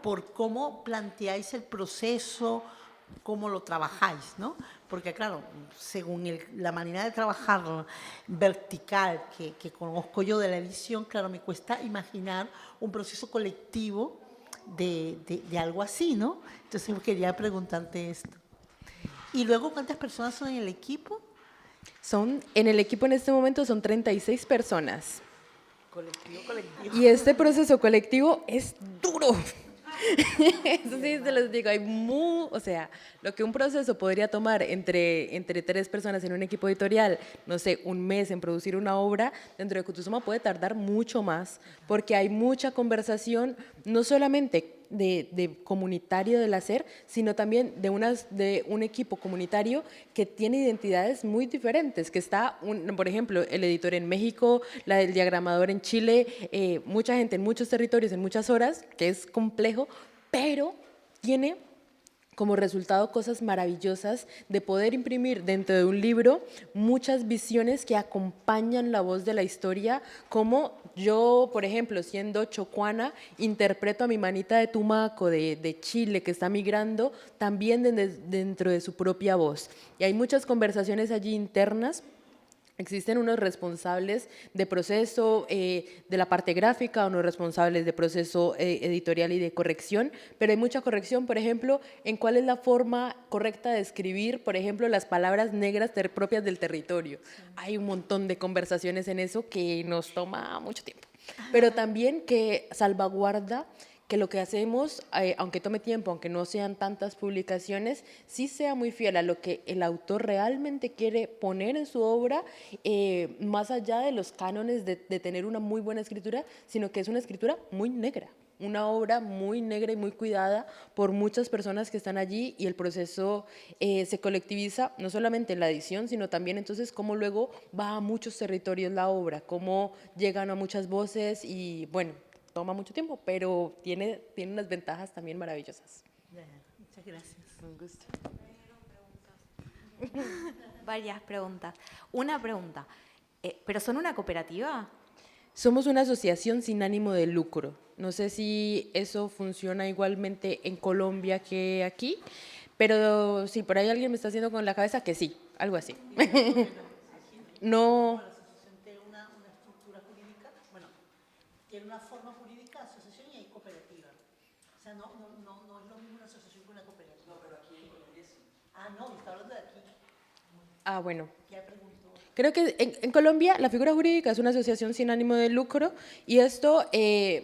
por cómo planteáis el proceso, cómo lo trabajáis, ¿no? Porque claro, según la manera de trabajar vertical que conozco yo de la edición, claro, me cuesta imaginar un proceso colectivo de algo así, ¿no? Entonces quería preguntarte esto. Y luego, ¿cuántas personas son en el equipo? En el equipo en este momento son 36 personas. Colectivo. Y este proceso colectivo es duro. Eso sí, se los digo, o sea, lo que un proceso podría tomar entre 3 personas en un equipo editorial, no sé, un mes en producir una obra, dentro de Kutusoma puede tardar mucho más, porque hay mucha conversación, no solamente de comunitario del hacer, sino también de un equipo comunitario que tiene identidades muy diferentes, que está, por ejemplo, el editor en México, el diagramador en Chile, mucha gente en muchos territorios, en muchas horas, que es complejo, pero tiene como resultado cosas maravillosas de poder imprimir dentro de un libro muchas visiones que acompañan la voz de la historia, como yo, por ejemplo, siendo chocuana, interpreto a mi manita de Tumaco de Chile que está migrando también dentro de su propia voz. Y hay muchas conversaciones allí internas. Existen unos responsables de proceso de la parte gráfica, unos responsables de proceso editorial y de corrección, pero hay mucha corrección, por ejemplo, en cuál es la forma correcta de escribir, por ejemplo, las palabras negras propias del territorio. Sí. Hay un montón de conversaciones en eso que nos toma mucho tiempo, pero también que salvaguarda que lo que hacemos, aunque tome tiempo, aunque no sean tantas publicaciones, sí sea muy fiel a lo que el autor realmente quiere poner en su obra, más allá de los cánones de tener una muy buena escritura, sino que es una escritura muy negra. Una obra muy negra y muy cuidada por muchas personas que están allí, y el proceso se colectiviza no solamente en la edición, sino también entonces cómo luego va a muchos territorios la obra, cómo llegan a muchas voces y bueno, toma mucho tiempo, pero tiene unas ventajas también maravillosas. Muchas gracias. Un gusto. Varias preguntas. Una pregunta, ¿pero son una cooperativa? Somos una asociación sin ánimo de lucro. No sé si eso funciona igualmente en Colombia que aquí, pero si por ahí alguien me está haciendo con la cabeza que sí, algo así. No. La asociación tiene una estructura jurídica, bueno, tiene una forma jurídica, asociación y hay cooperativa. O sea, no es lo mismo una asociación que una cooperativa. No, pero aquí en Colombia sí. Ah, no, está hablando de aquí. Ah, bueno. Ya preguntó. Creo que en Colombia la figura jurídica es una asociación sin ánimo de lucro, y esto,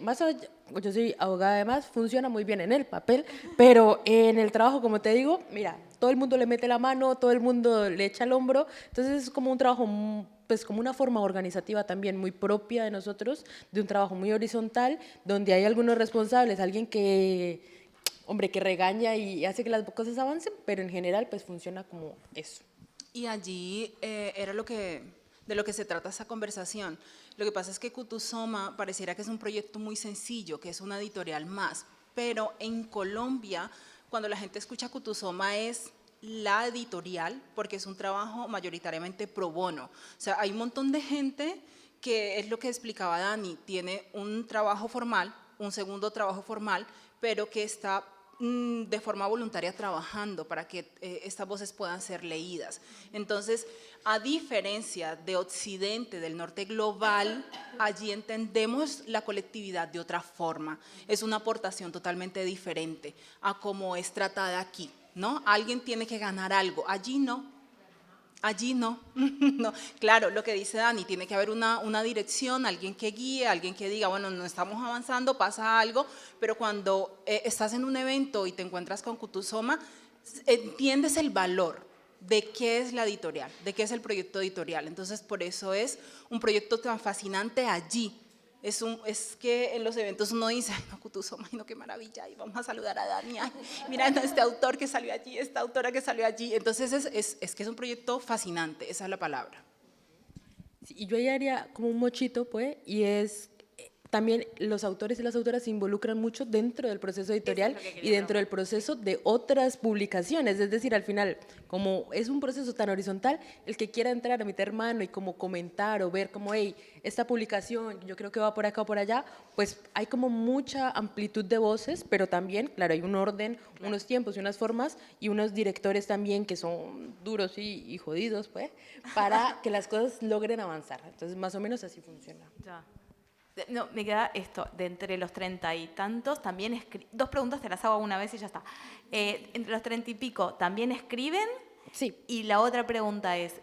más allá, yo soy abogada además, funciona muy bien en el papel, pero en el trabajo, como te digo, mira, todo el mundo le mete la mano, todo el mundo le echa el hombro, entonces es como un trabajo, pues como una forma organizativa también muy propia de nosotros, de un trabajo muy horizontal, donde hay algunos responsables, alguien que, hombre, que regaña y hace que las cosas avancen, pero en general pues funciona como eso. Y allí era de lo que se trata esa conversación. Lo que pasa es que Kutusoma pareciera que es un proyecto muy sencillo, que es una editorial más, pero en Colombia, cuando la gente escucha Kutusoma es la editorial, porque es un trabajo mayoritariamente pro bono. O sea, hay un montón de gente que es lo que explicaba Dani, tiene un trabajo formal, un segundo trabajo formal, pero que está de forma voluntaria trabajando para que estas voces puedan ser leídas. Entonces, a diferencia de Occidente, del norte global, allí entendemos la colectividad de otra forma. Es una aportación totalmente diferente a cómo es tratada aquí, ¿no? Alguien tiene que ganar algo, allí no. Allí no, no. Claro, lo que dice Dani, tiene que haber una dirección, alguien que guíe, alguien que diga, bueno, no estamos avanzando, pasa algo, pero cuando estás en un evento y te encuentras con Kutusoma, entiendes el valor de qué es la editorial, de qué es el proyecto editorial. Entonces, por eso es un proyecto tan fascinante allí. Es que en los eventos uno dice, ay, no, Kutusoma, ay, no, qué maravilla, y vamos a saludar a Dani, ay, mira, no, este autor que salió allí, esta autora que salió allí. Entonces, es que es un proyecto fascinante, esa es la palabra. Sí, y yo ahí haría como un mochito, pues, y es también los autores y las autoras se involucran mucho dentro del proceso editorial y dentro del proceso de otras publicaciones. Es decir, al final, como es un proceso tan horizontal, el que quiera entrar a meter mano y como comentar o ver como, hey, esta publicación yo creo que va por acá o por allá, pues hay como mucha amplitud de voces, pero también, claro, hay un orden, unos tiempos y unas formas y unos directores también que son duros y jodidos, pues, para que las cosas logren avanzar. Entonces, más o menos así funciona. Ya. No, me queda esto, de entre los 30 y tantos, también dos preguntas te las hago una vez y ya está. Entre los 30 y pico, ¿también escriben? Sí. Y la otra pregunta es,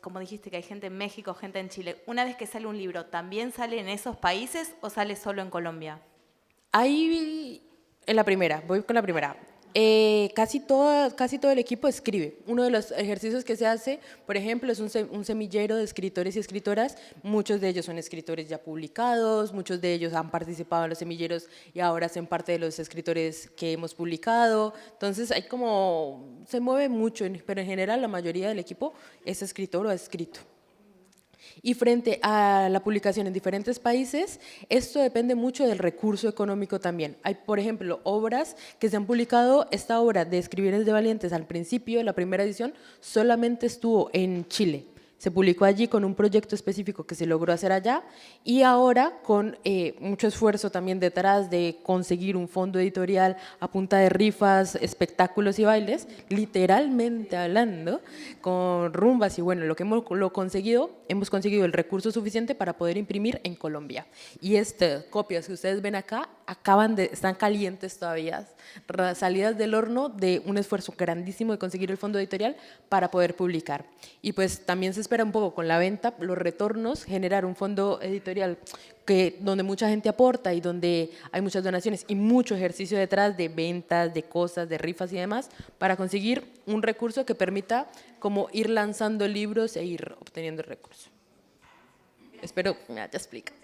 como dijiste que hay gente en México, gente en Chile, una vez que sale un libro, ¿también sale en esos países o sale solo en Colombia? Ahí, en la primera, voy con la primera. Casi todo el equipo escribe. Uno de los ejercicios que se hace, por ejemplo, es un semillero de escritores y escritoras. Muchos de ellos son escritores ya publicados, muchos de ellos han participado en los semilleros y ahora hacen parte de los escritores que hemos publicado. Entonces, hay como, se mueve mucho, pero en general la mayoría del equipo es escritor o ha escrito. Y frente a la publicación en diferentes países, esto depende mucho del recurso económico también. Hay, por ejemplo, obras que se han publicado. Esta obra de Escribir de Valientes, al principio, la primera edición, solamente estuvo en Chile. Se publicó allí con un proyecto específico que se logró hacer allá y ahora con mucho esfuerzo también detrás de conseguir un fondo editorial a punta de rifas, espectáculos y bailes, literalmente hablando, con rumbas y bueno, hemos conseguido el recurso suficiente para poder imprimir en Colombia. Y estas copias que ustedes ven acá están calientes todavía, salidas del horno de un esfuerzo grandísimo de conseguir el fondo editorial para poder publicar. Y pues también se espera un poco con la venta, los retornos, generar un fondo editorial donde mucha gente aporta y donde hay muchas donaciones y mucho ejercicio detrás de ventas, de cosas, de rifas y demás, para conseguir un recurso que permita como ir lanzando libros e ir obteniendo recursos. Espero me haya explicado.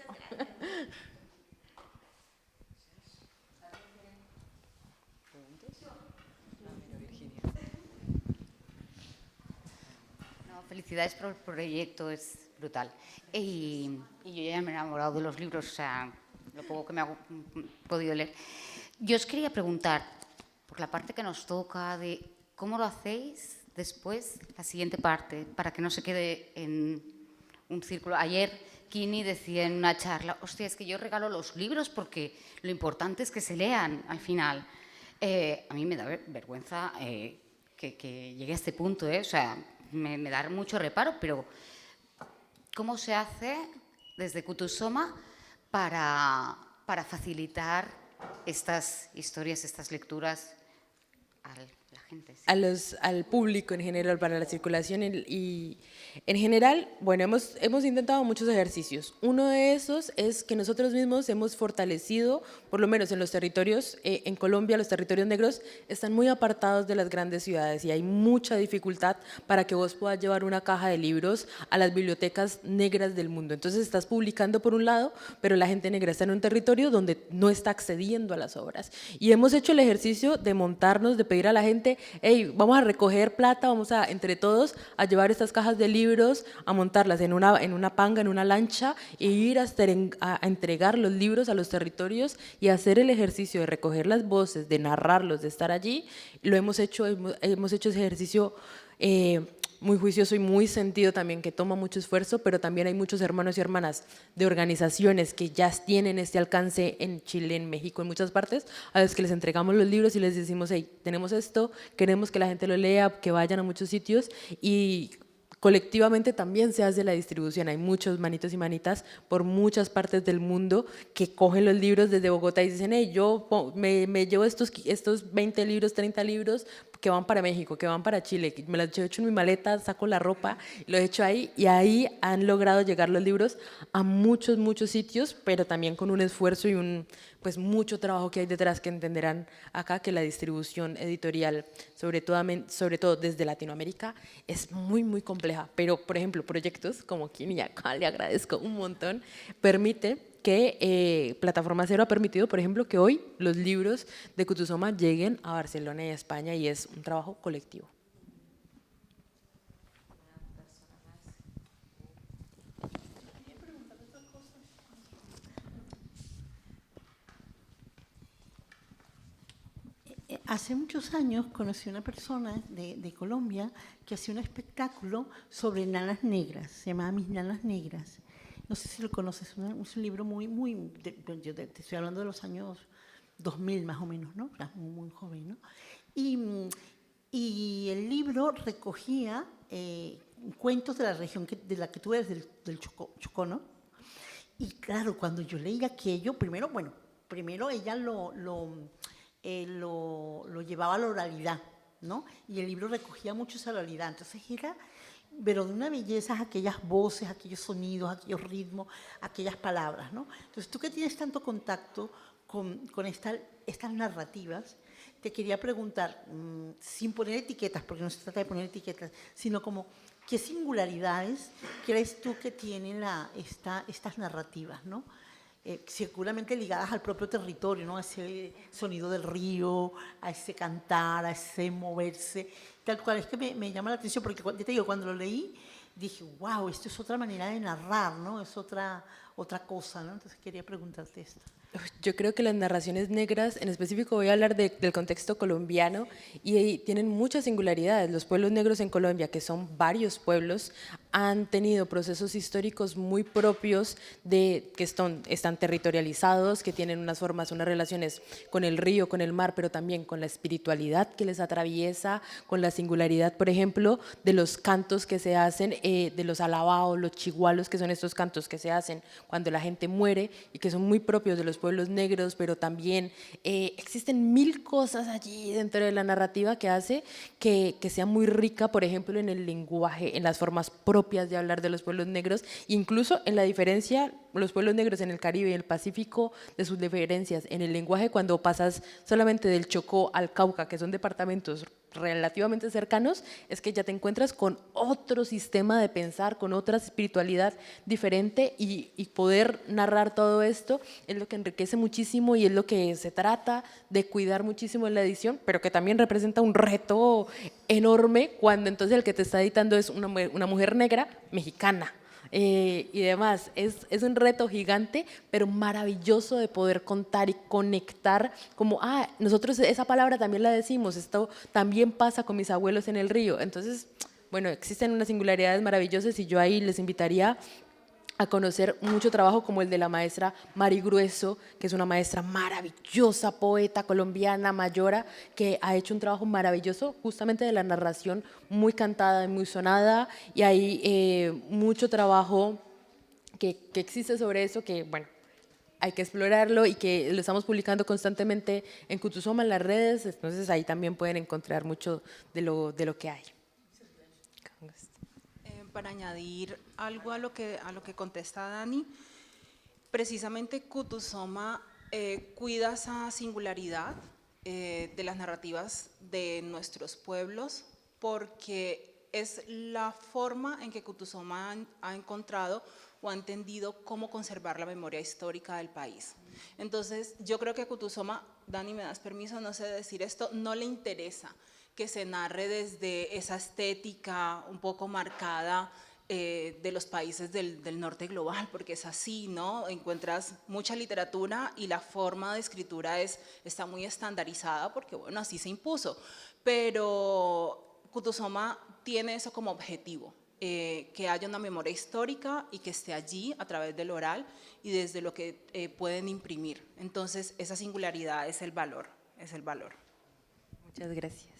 No, felicidades por el proyecto, es brutal. Y yo ya me he enamorado de los libros, o sea, lo poco que me he podido leer. Yo os quería preguntar, por la parte que nos toca, de cómo lo hacéis después, la siguiente parte, para que no se quede en un círculo. Ayer Kini decía en una charla, hostia, es que yo regalo los libros porque lo importante es que se lean al final. A mí me da vergüenza que llegue a este punto, o sea, me da mucho reparo, pero ¿cómo se hace desde Kutusoma para facilitar estas historias, estas lecturas a la gente? Sí. Al público en general, para la circulación y en general, bueno, hemos intentado muchos ejercicios. Uno de esos es que nosotros mismos hemos fortalecido, por lo menos en los territorios, en Colombia los territorios negros están muy apartados de las grandes ciudades y hay mucha dificultad para que vos puedas llevar una caja de libros a las bibliotecas negras del mundo. Entonces estás publicando por un lado, pero la gente negra está en un territorio donde no está accediendo a las obras. Y hemos hecho el ejercicio de montarnos, de pedir a la gente, hey, vamos a recoger plata, vamos a, entre todos, a llevar estas cajas de libros, a montarlas en una panga, en una lancha, e ir a entregar los libros a los territorios y hacer el ejercicio de recoger las voces, de narrarlos, de estar allí. Lo hemos hecho ese ejercicio muy juicioso y muy sentido también, que toma mucho esfuerzo, pero también hay muchos hermanos y hermanas de organizaciones que ya tienen este alcance en Chile, en México, en muchas partes, a los que les entregamos los libros y les decimos, hey, tenemos esto, queremos que la gente lo lea, que vayan a muchos sitios, y colectivamente también se hace la distribución. Hay muchos manitos y manitas por muchas partes del mundo que cogen los libros desde Bogotá y dicen, hey, yo me llevo estos 20 libros, 30 libros que van para México, que van para Chile, me los he hecho en mi maleta, saco la ropa, lo he hecho ahí, y ahí han logrado llegar los libros a muchos, muchos sitios, pero también con un esfuerzo y pues mucho trabajo que hay detrás, que entenderán acá que la distribución editorial, sobre todo desde Latinoamérica, es muy, muy compleja. Pero, por ejemplo, proyectos como Kini, acá le agradezco un montón, permite que Plataforma Cero ha permitido, por ejemplo, que hoy los libros de Kutusoma lleguen a Barcelona y a España, y es un trabajo colectivo. Hace muchos años conocí una persona de Colombia que hacía un espectáculo sobre nanas negras, se llamaba Mis Nanas Negras. No sé si lo conoces, es un libro yo te estoy hablando de los años 2000 más o menos, ¿no? Era muy joven, ¿no? Y el libro recogía cuentos de la región de la que tú eres, del Chocó, ¿no? Y claro, cuando yo leí aquello, primero ella lo llevaba a la oralidad, ¿no? Y el libro recogía mucho esa oralidad. Entonces era, pero de una belleza, aquellas voces, aquellos sonidos, aquellos ritmos, aquellas palabras, ¿no? Entonces tú que tienes tanto contacto con estas narrativas, te quería preguntar, sin poner etiquetas, porque no se trata de poner etiquetas, sino como, ¿qué singularidades crees tú que tienen estas narrativas, ¿no? Seguramente ligadas al propio territorio, ¿no? A ese sonido del río, a ese cantar, a ese moverse, tal cual. Es que me llama la atención, porque te digo, cuando lo leí, dije, wow, esto es otra manera de narrar, ¿no? Es otra cosa, ¿no? Entonces quería preguntarte esto. Yo creo que las narraciones negras, en específico voy a hablar del contexto colombiano, y tienen muchas singularidades. Los pueblos negros en Colombia, que son varios pueblos, han tenido procesos históricos muy propios que están territorializados, que tienen unas formas, unas relaciones con el río, con el mar, pero también con la espiritualidad que les atraviesa, con la singularidad, por ejemplo, de los cantos que se hacen, de los alabaos, los chigualos, que son estos cantos que se hacen cuando la gente muere y que son muy propios de los pueblos negros, pero también existen mil cosas allí dentro de la narrativa que hace que sea muy rica, por ejemplo, en el lenguaje, en las formas propias de hablar de los pueblos negros, incluso en la diferencia, los pueblos negros en el Caribe y el Pacífico, de sus diferencias en el lenguaje, cuando pasas solamente del Chocó al Cauca, que son departamentos relativamente cercanos, es que ya te encuentras con otro sistema de pensar, con otra espiritualidad diferente, y poder narrar todo esto es lo que enriquece muchísimo y es lo que se trata de cuidar muchísimo en la edición, pero que también representa un reto enorme cuando entonces el que te está editando es una mujer negra mexicana. Y demás, es un reto gigante, pero maravilloso de poder contar y conectar, como, nosotros esa palabra también la decimos, esto también pasa con mis abuelos en el río. Entonces, bueno, existen unas singularidades maravillosas y yo ahí les invitaría a conocer mucho trabajo como el de la maestra Mari Grueso, que es una maestra maravillosa, poeta colombiana, mayora, que ha hecho un trabajo maravilloso justamente de la narración muy cantada y muy sonada, y hay mucho trabajo que existe sobre eso, que bueno, hay que explorarlo y que lo estamos publicando constantemente en Kutusoma, en las redes, entonces ahí también pueden encontrar mucho de lo que hay. Para añadir algo a lo que contesta Dani, precisamente Kutusoma cuida esa singularidad de las narrativas de nuestros pueblos, porque es la forma en que Kutusoma ha encontrado o ha entendido cómo conservar la memoria histórica del país. Entonces, yo creo que a Kutusoma, Dani, ¿me das permiso? No sé decir esto, no le interesa que se narre desde esa estética un poco marcada de los países del norte global, porque es así, ¿no? Encuentras mucha literatura y la forma de escritura está muy estandarizada porque, bueno, así se impuso. Pero Kutusoma tiene eso como objetivo, que haya una memoria histórica y que esté allí a través del oral y desde lo que pueden imprimir. Entonces, esa singularidad es el valor, es el valor. Muchas gracias.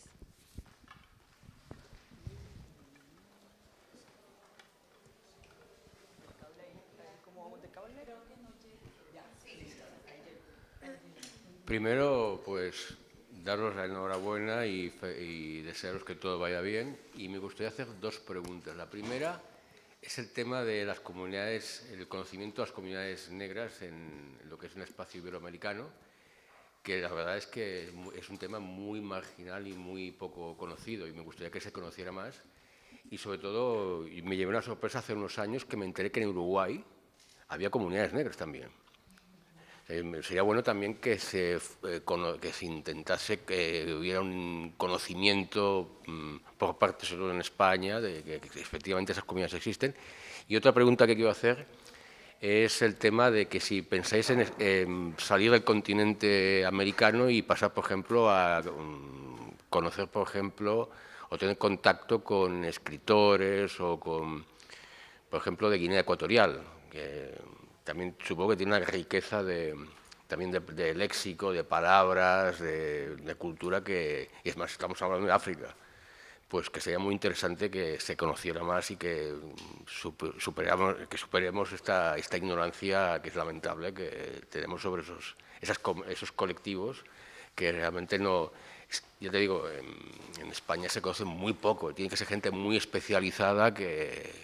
Primero, pues, daros la enhorabuena y desearos que todo vaya bien. Y me gustaría hacer dos preguntas. La primera es el tema de las comunidades, el conocimiento de las comunidades negras en lo que es un espacio iberoamericano, que la verdad es que es un tema muy marginal y muy poco conocido, y me gustaría que se conociera más. Y sobre todo, me llevé una sorpresa hace unos años que me enteré que en Uruguay había comunidades negras también. Sería bueno también que se intentase que hubiera un conocimiento por parte, solo en España, de que efectivamente esas comunidades existen. Y otra pregunta que quiero hacer es el tema de que si pensáis en salir del continente americano y pasar, por ejemplo, a conocer, por ejemplo, o tener contacto con escritores o con, por ejemplo, de Guinea Ecuatorial, que también supongo que tiene una riqueza también de léxico, de palabras, de cultura, y es más, estamos hablando de África, pues que sería muy interesante que se conociera más y que superemos esta ignorancia que es lamentable que tenemos sobre esos colectivos que realmente no. Yo te digo, en España se conoce muy poco, tiene que ser gente muy especializada que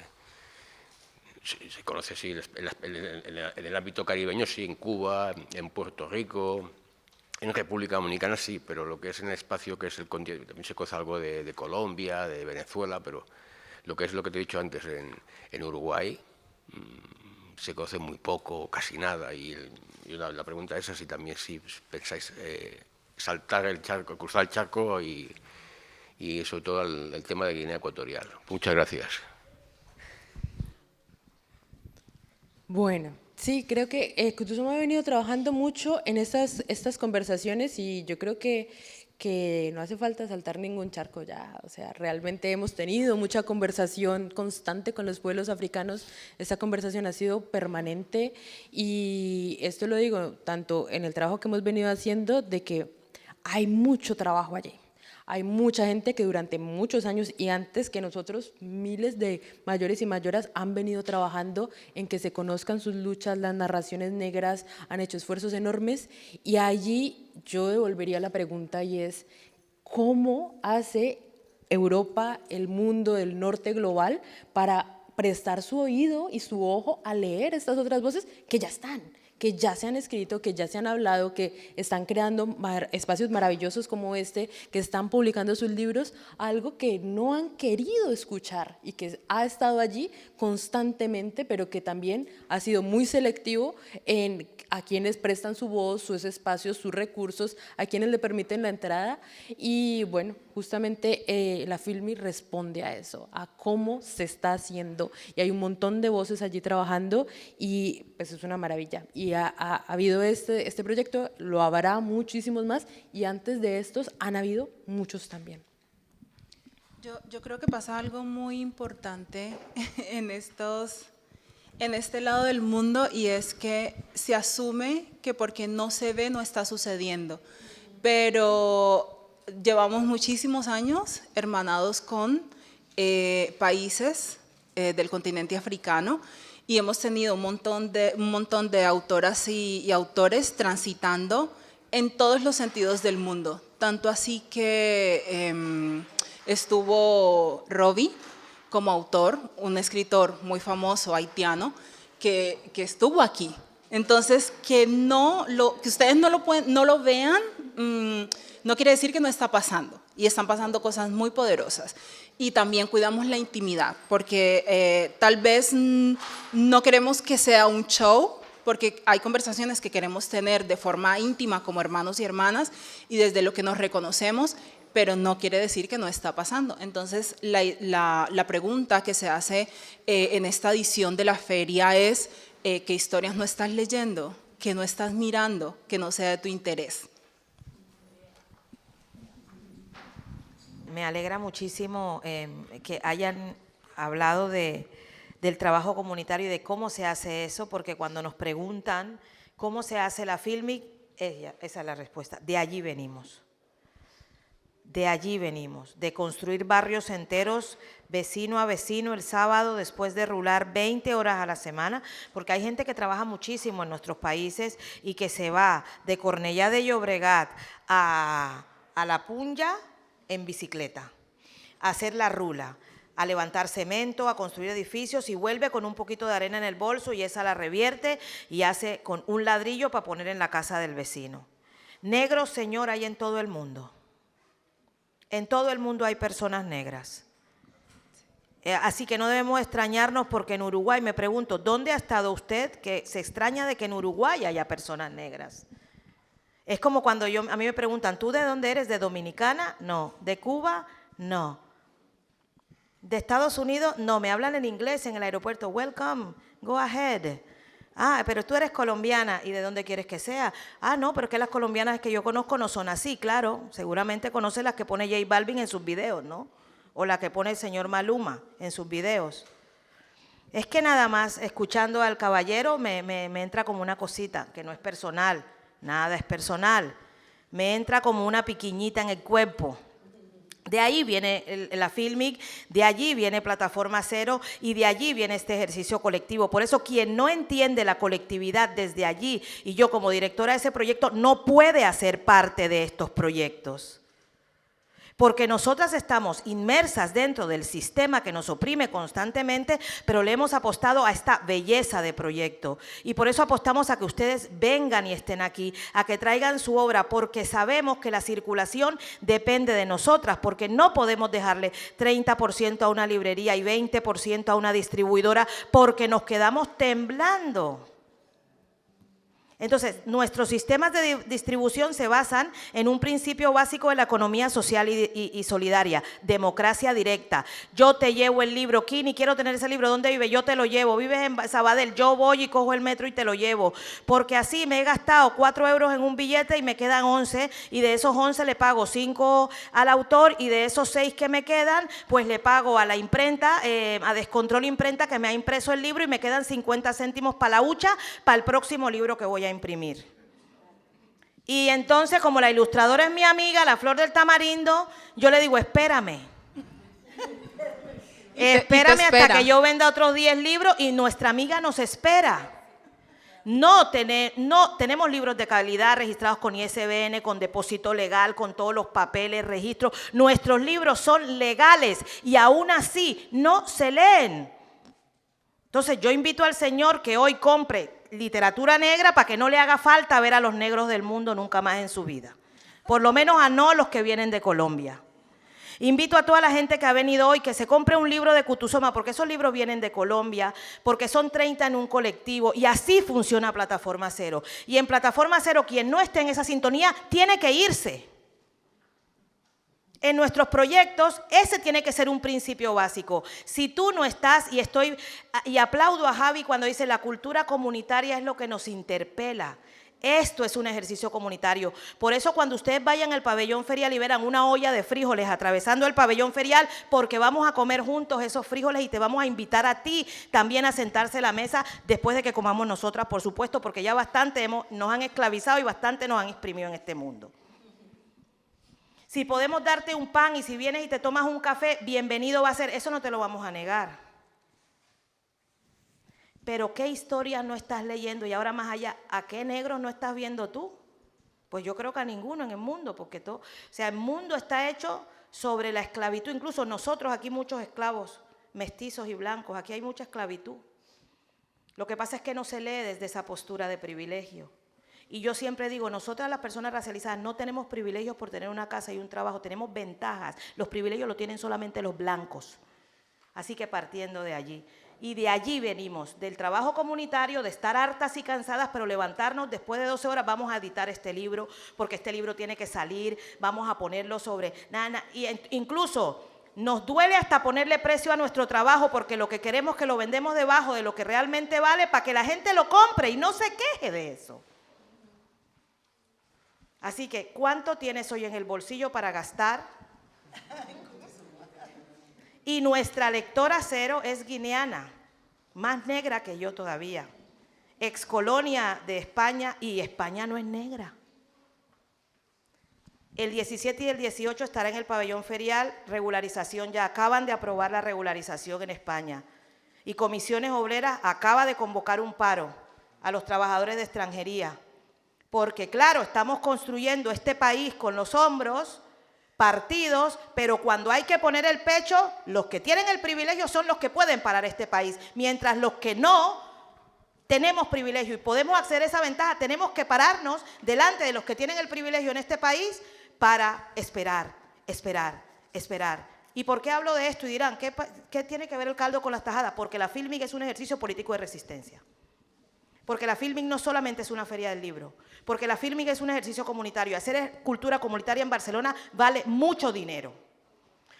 se conoce, sí, en el ámbito caribeño, sí, en Cuba, en Puerto Rico, en República Dominicana, sí, pero lo que es en el espacio que es el continente, también se conoce algo de Colombia, de Venezuela, pero lo que te he dicho antes, en Uruguay, se conoce muy poco, casi nada, y la pregunta es si también si pensáis saltar el charco, cruzar el charco y sobre todo el tema de Guinea Ecuatorial. Muchas gracias. Bueno, sí, creo que Kutusoma ha venido trabajando mucho en estas conversaciones y yo creo que que no hace falta saltar ningún charco ya, o sea, realmente hemos tenido mucha conversación constante con los pueblos africanos, esta conversación ha sido permanente y esto lo digo tanto en el trabajo que hemos venido haciendo de que hay mucho trabajo allí. Hay mucha gente que durante muchos años y antes que nosotros, miles de mayores y mayoras han venido trabajando en que se conozcan sus luchas, las narraciones negras, han hecho esfuerzos enormes y allí yo devolvería la pregunta y es, ¿cómo hace Europa, el mundo del norte global para prestar su oído y su ojo a leer estas otras voces que ya están? Que ya se han escrito, que ya se han hablado, que están creando espacios maravillosos como este, que están publicando sus libros, algo que no han querido escuchar y que ha estado allí constantemente, pero que también ha sido muy selectivo en a quienes prestan su voz, sus espacios, sus recursos, a quienes le permiten la entrada y bueno, justamente la Filmi responde a eso, a cómo se está haciendo y hay un montón de voces allí trabajando y pues es una maravilla y ha habido este proyecto, lo habrá muchísimos más y antes de estos han habido muchos también. Yo creo que pasa algo muy importante en este lado del mundo y es que se asume que porque no se ve no está sucediendo, pero llevamos muchísimos años hermanados con países del continente africano y hemos tenido un montón de autoras y autores transitando en todos los sentidos del mundo, tanto así que estuvo Robbie como autor, un escritor muy famoso haitiano que estuvo aquí. Entonces, que ustedes no lo vean, no quiere decir que no está pasando. Y están pasando cosas muy poderosas. Y también cuidamos la intimidad, porque tal vez no queremos que sea un show, porque hay conversaciones que queremos tener de forma íntima como hermanos y hermanas y desde lo que nos reconocemos, pero no quiere decir que no está pasando. Entonces, la pregunta que se hace en esta edición de la feria es ¿qué historias no estás leyendo? ¿Qué no estás mirando? Que no sea de tu interés. Me alegra muchísimo que hayan hablado del trabajo comunitario y de cómo se hace eso, porque cuando nos preguntan cómo se hace la Filmic, esa es la respuesta, de allí venimos. De allí venimos, de construir barrios enteros, vecino a vecino, el sábado, después de rular 20 horas a la semana, porque hay gente que trabaja muchísimo en nuestros países y que se va de Cornellá de Llobregat a La Punja en bicicleta, a hacer la rula, a levantar cemento, a construir edificios y vuelve con un poquito de arena en el bolso y esa la revierte y hace con un ladrillo para poner en la casa del vecino. Negros, señor, hay en todo el mundo. En todo el mundo hay personas negras. Así que no debemos extrañarnos porque en Uruguay, me pregunto, ¿dónde ha estado usted que se extraña de que en Uruguay haya personas negras? Es como cuando a mí me preguntan, ¿tú de dónde eres? ¿De Dominicana? No. ¿De Cuba? No. ¿De Estados Unidos? No. Me hablan en inglés en el aeropuerto. Welcome, go ahead. Ah, pero tú eres colombiana, ¿y de dónde quieres que sea? Ah, no, pero es que las colombianas que yo conozco no son así, claro. Seguramente conoce las que pone J Balvin en sus videos, ¿no? O la que pone el señor Maluma en sus videos. Es que nada más, escuchando al caballero, me entra como una cosita, que no es personal, nada es personal. Me entra como una piquiñita en el cuerpo. De ahí viene la Filmic, de allí viene Plataforma Cero y de allí viene este ejercicio colectivo. Por eso quien no entiende la colectividad desde allí, y yo como directora de ese proyecto, no puede hacer parte de estos proyectos. Porque nosotras estamos inmersas dentro del sistema que nos oprime constantemente, pero le hemos apostado a esta belleza de proyecto. Y por eso apostamos a que ustedes vengan y estén aquí, a que traigan su obra, porque sabemos que la circulación depende de nosotras, porque no podemos dejarle 30% a una librería y 20% a una distribuidora, porque nos quedamos temblando. Entonces, nuestros sistemas de distribución se basan en un principio básico de la economía social y solidaria, democracia directa. Yo te llevo el libro, Kini, quiero tener ese libro, ¿dónde vive? Yo te lo llevo, vives en Sabadell, yo voy y cojo el metro y te lo llevo, porque así me he gastado 4 euros en un billete y me quedan 11, y de esos 11 le pago 5 al autor, y de esos 6 que me quedan, pues le pago a la imprenta, a Descontrol Imprenta, que me ha impreso el libro, y me quedan 50 céntimos para la hucha, para el próximo libro que voy a imprimir. Y entonces, como la ilustradora es mi amiga, la Flor del Tamarindo, yo le digo, espérame. Espérame hasta que yo venda otros 10 libros, y nuestra amiga nos espera. No tenemos libros de calidad registrados con ISBN, con depósito legal, con todos los papeles, registros. Nuestros libros son legales y aún así no se leen. Entonces yo invito al señor que hoy compre literatura negra para que no le haga falta ver a los negros del mundo nunca más en su vida. Por lo menos a no los que vienen de Colombia. Invito a toda la gente que ha venido hoy que se compre un libro de Kutuzoma, porque esos libros vienen de Colombia, porque son 30 en un colectivo, y así funciona Plataforma Cero. Y en Plataforma Cero, quien no esté en esa sintonía tiene que irse. En nuestros proyectos, ese tiene que ser un principio básico. Si tú no estás, y aplaudo a Javi cuando dice la cultura comunitaria es lo que nos interpela. Esto es un ejercicio comunitario. Por eso cuando ustedes vayan al pabellón ferial y verán una olla de frijoles atravesando el pabellón ferial, porque vamos a comer juntos esos frijoles y te vamos a invitar a ti también a sentarse a la mesa después de que comamos nosotras, por supuesto, porque ya bastante nos han esclavizado y bastante nos han exprimido en este mundo. Si podemos darte un pan y si vienes y te tomas un café, bienvenido va a ser, eso no te lo vamos a negar. Pero ¿qué historias no estás leyendo? Y ahora más allá, ¿a qué negros no estás viendo tú? Pues yo creo que a ninguno en el mundo, porque el mundo está hecho sobre la esclavitud. Incluso nosotros aquí muchos esclavos, mestizos y blancos, aquí hay mucha esclavitud. Lo que pasa es que no se lee desde esa postura de privilegio. Y yo siempre digo, nosotras las personas racializadas no tenemos privilegios por tener una casa y un trabajo, tenemos ventajas. Los privilegios los tienen solamente los blancos. Así que partiendo de allí. Y de allí venimos, del trabajo comunitario, de estar hartas y cansadas, pero levantarnos después de 12 horas, vamos a editar este libro, porque este libro tiene que salir, vamos a ponerlo sobre... y incluso nos duele hasta ponerle precio a nuestro trabajo, porque lo que queremos es que lo vendemos debajo de lo que realmente vale para que la gente lo compre y no se queje de eso. Así que, ¿cuánto tienes hoy en el bolsillo para gastar? Y nuestra lectora Cero es guineana, más negra que yo todavía, excolonia de España, y España no es negra. El 17 y el 18 estará en el pabellón ferial, regularización, ya acaban de aprobar la regularización en España. Y Comisiones Obreras acaba de convocar un paro a los trabajadores de extranjería. Porque claro, estamos construyendo este país con los hombros, partidos, pero cuando hay que poner el pecho, los que tienen el privilegio son los que pueden parar este país, mientras los que no tenemos privilegio y podemos acceder a esa ventaja, tenemos que pararnos delante de los que tienen el privilegio en este país para esperar, esperar, esperar. ¿Y por qué hablo de esto? Y dirán, ¿qué tiene que ver el caldo con las tajadas? Porque la Filmic es un ejercicio político de resistencia. Porque la Filmic no solamente es una feria del libro, porque la Filmic es un ejercicio comunitario. Hacer cultura comunitaria en Barcelona vale mucho dinero.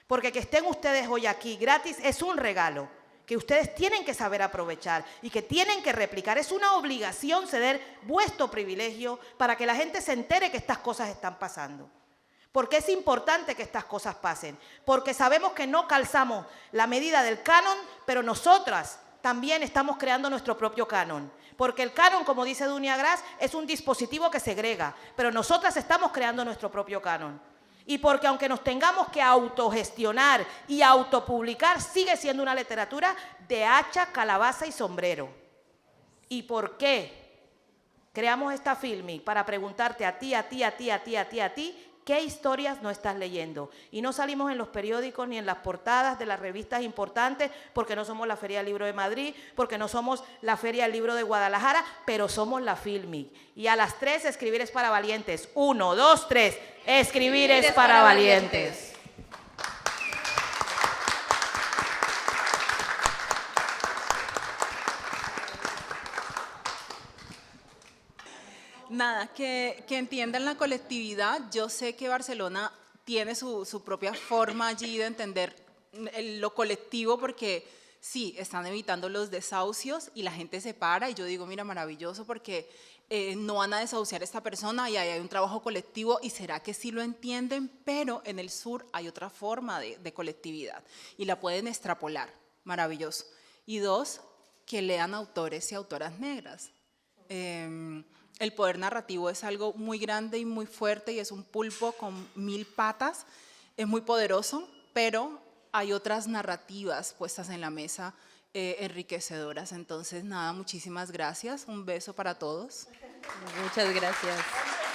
Porque que estén ustedes hoy aquí gratis es un regalo que ustedes tienen que saber aprovechar y que tienen que replicar. Es una obligación ceder vuestro privilegio para que la gente se entere que estas cosas están pasando. Porque es importante que estas cosas pasen. Porque sabemos que no calzamos la medida del canon, pero nosotras también estamos creando nuestro propio canon. Porque el canon, como dice Dunia Gras, es un dispositivo que segrega, pero nosotras estamos creando nuestro propio canon. Y porque aunque nos tengamos que autogestionar y autopublicar, sigue siendo una literatura de hacha, calabaza y sombrero. ¿Y por qué creamos esta Filmic? Para preguntarte a ti, ¿qué historias no estás leyendo? Y no salimos en los periódicos ni en las portadas de las revistas importantes, porque no somos la Feria del Libro de Madrid, porque no somos la Feria del Libro de Guadalajara, pero somos la Filmic. Y a las 3, escribir es para valientes. 1, 2, 3, escribir es para valientes. Nada, que entiendan la colectividad. Yo sé que Barcelona tiene su propia forma allí de entender lo colectivo, porque sí, están evitando los desahucios y la gente se para y yo digo, mira, maravilloso, porque no van a desahuciar a esta persona y ahí hay un trabajo colectivo y será que sí lo entienden, pero en el sur hay otra forma de colectividad y la pueden extrapolar, maravilloso. Y dos, que lean autores y autoras negras. El poder narrativo es algo muy grande y muy fuerte y es un pulpo con 1000 patas, es muy poderoso, pero hay otras narrativas puestas en la mesa enriquecedoras. Entonces, nada, muchísimas gracias, un beso para todos. Muchas gracias.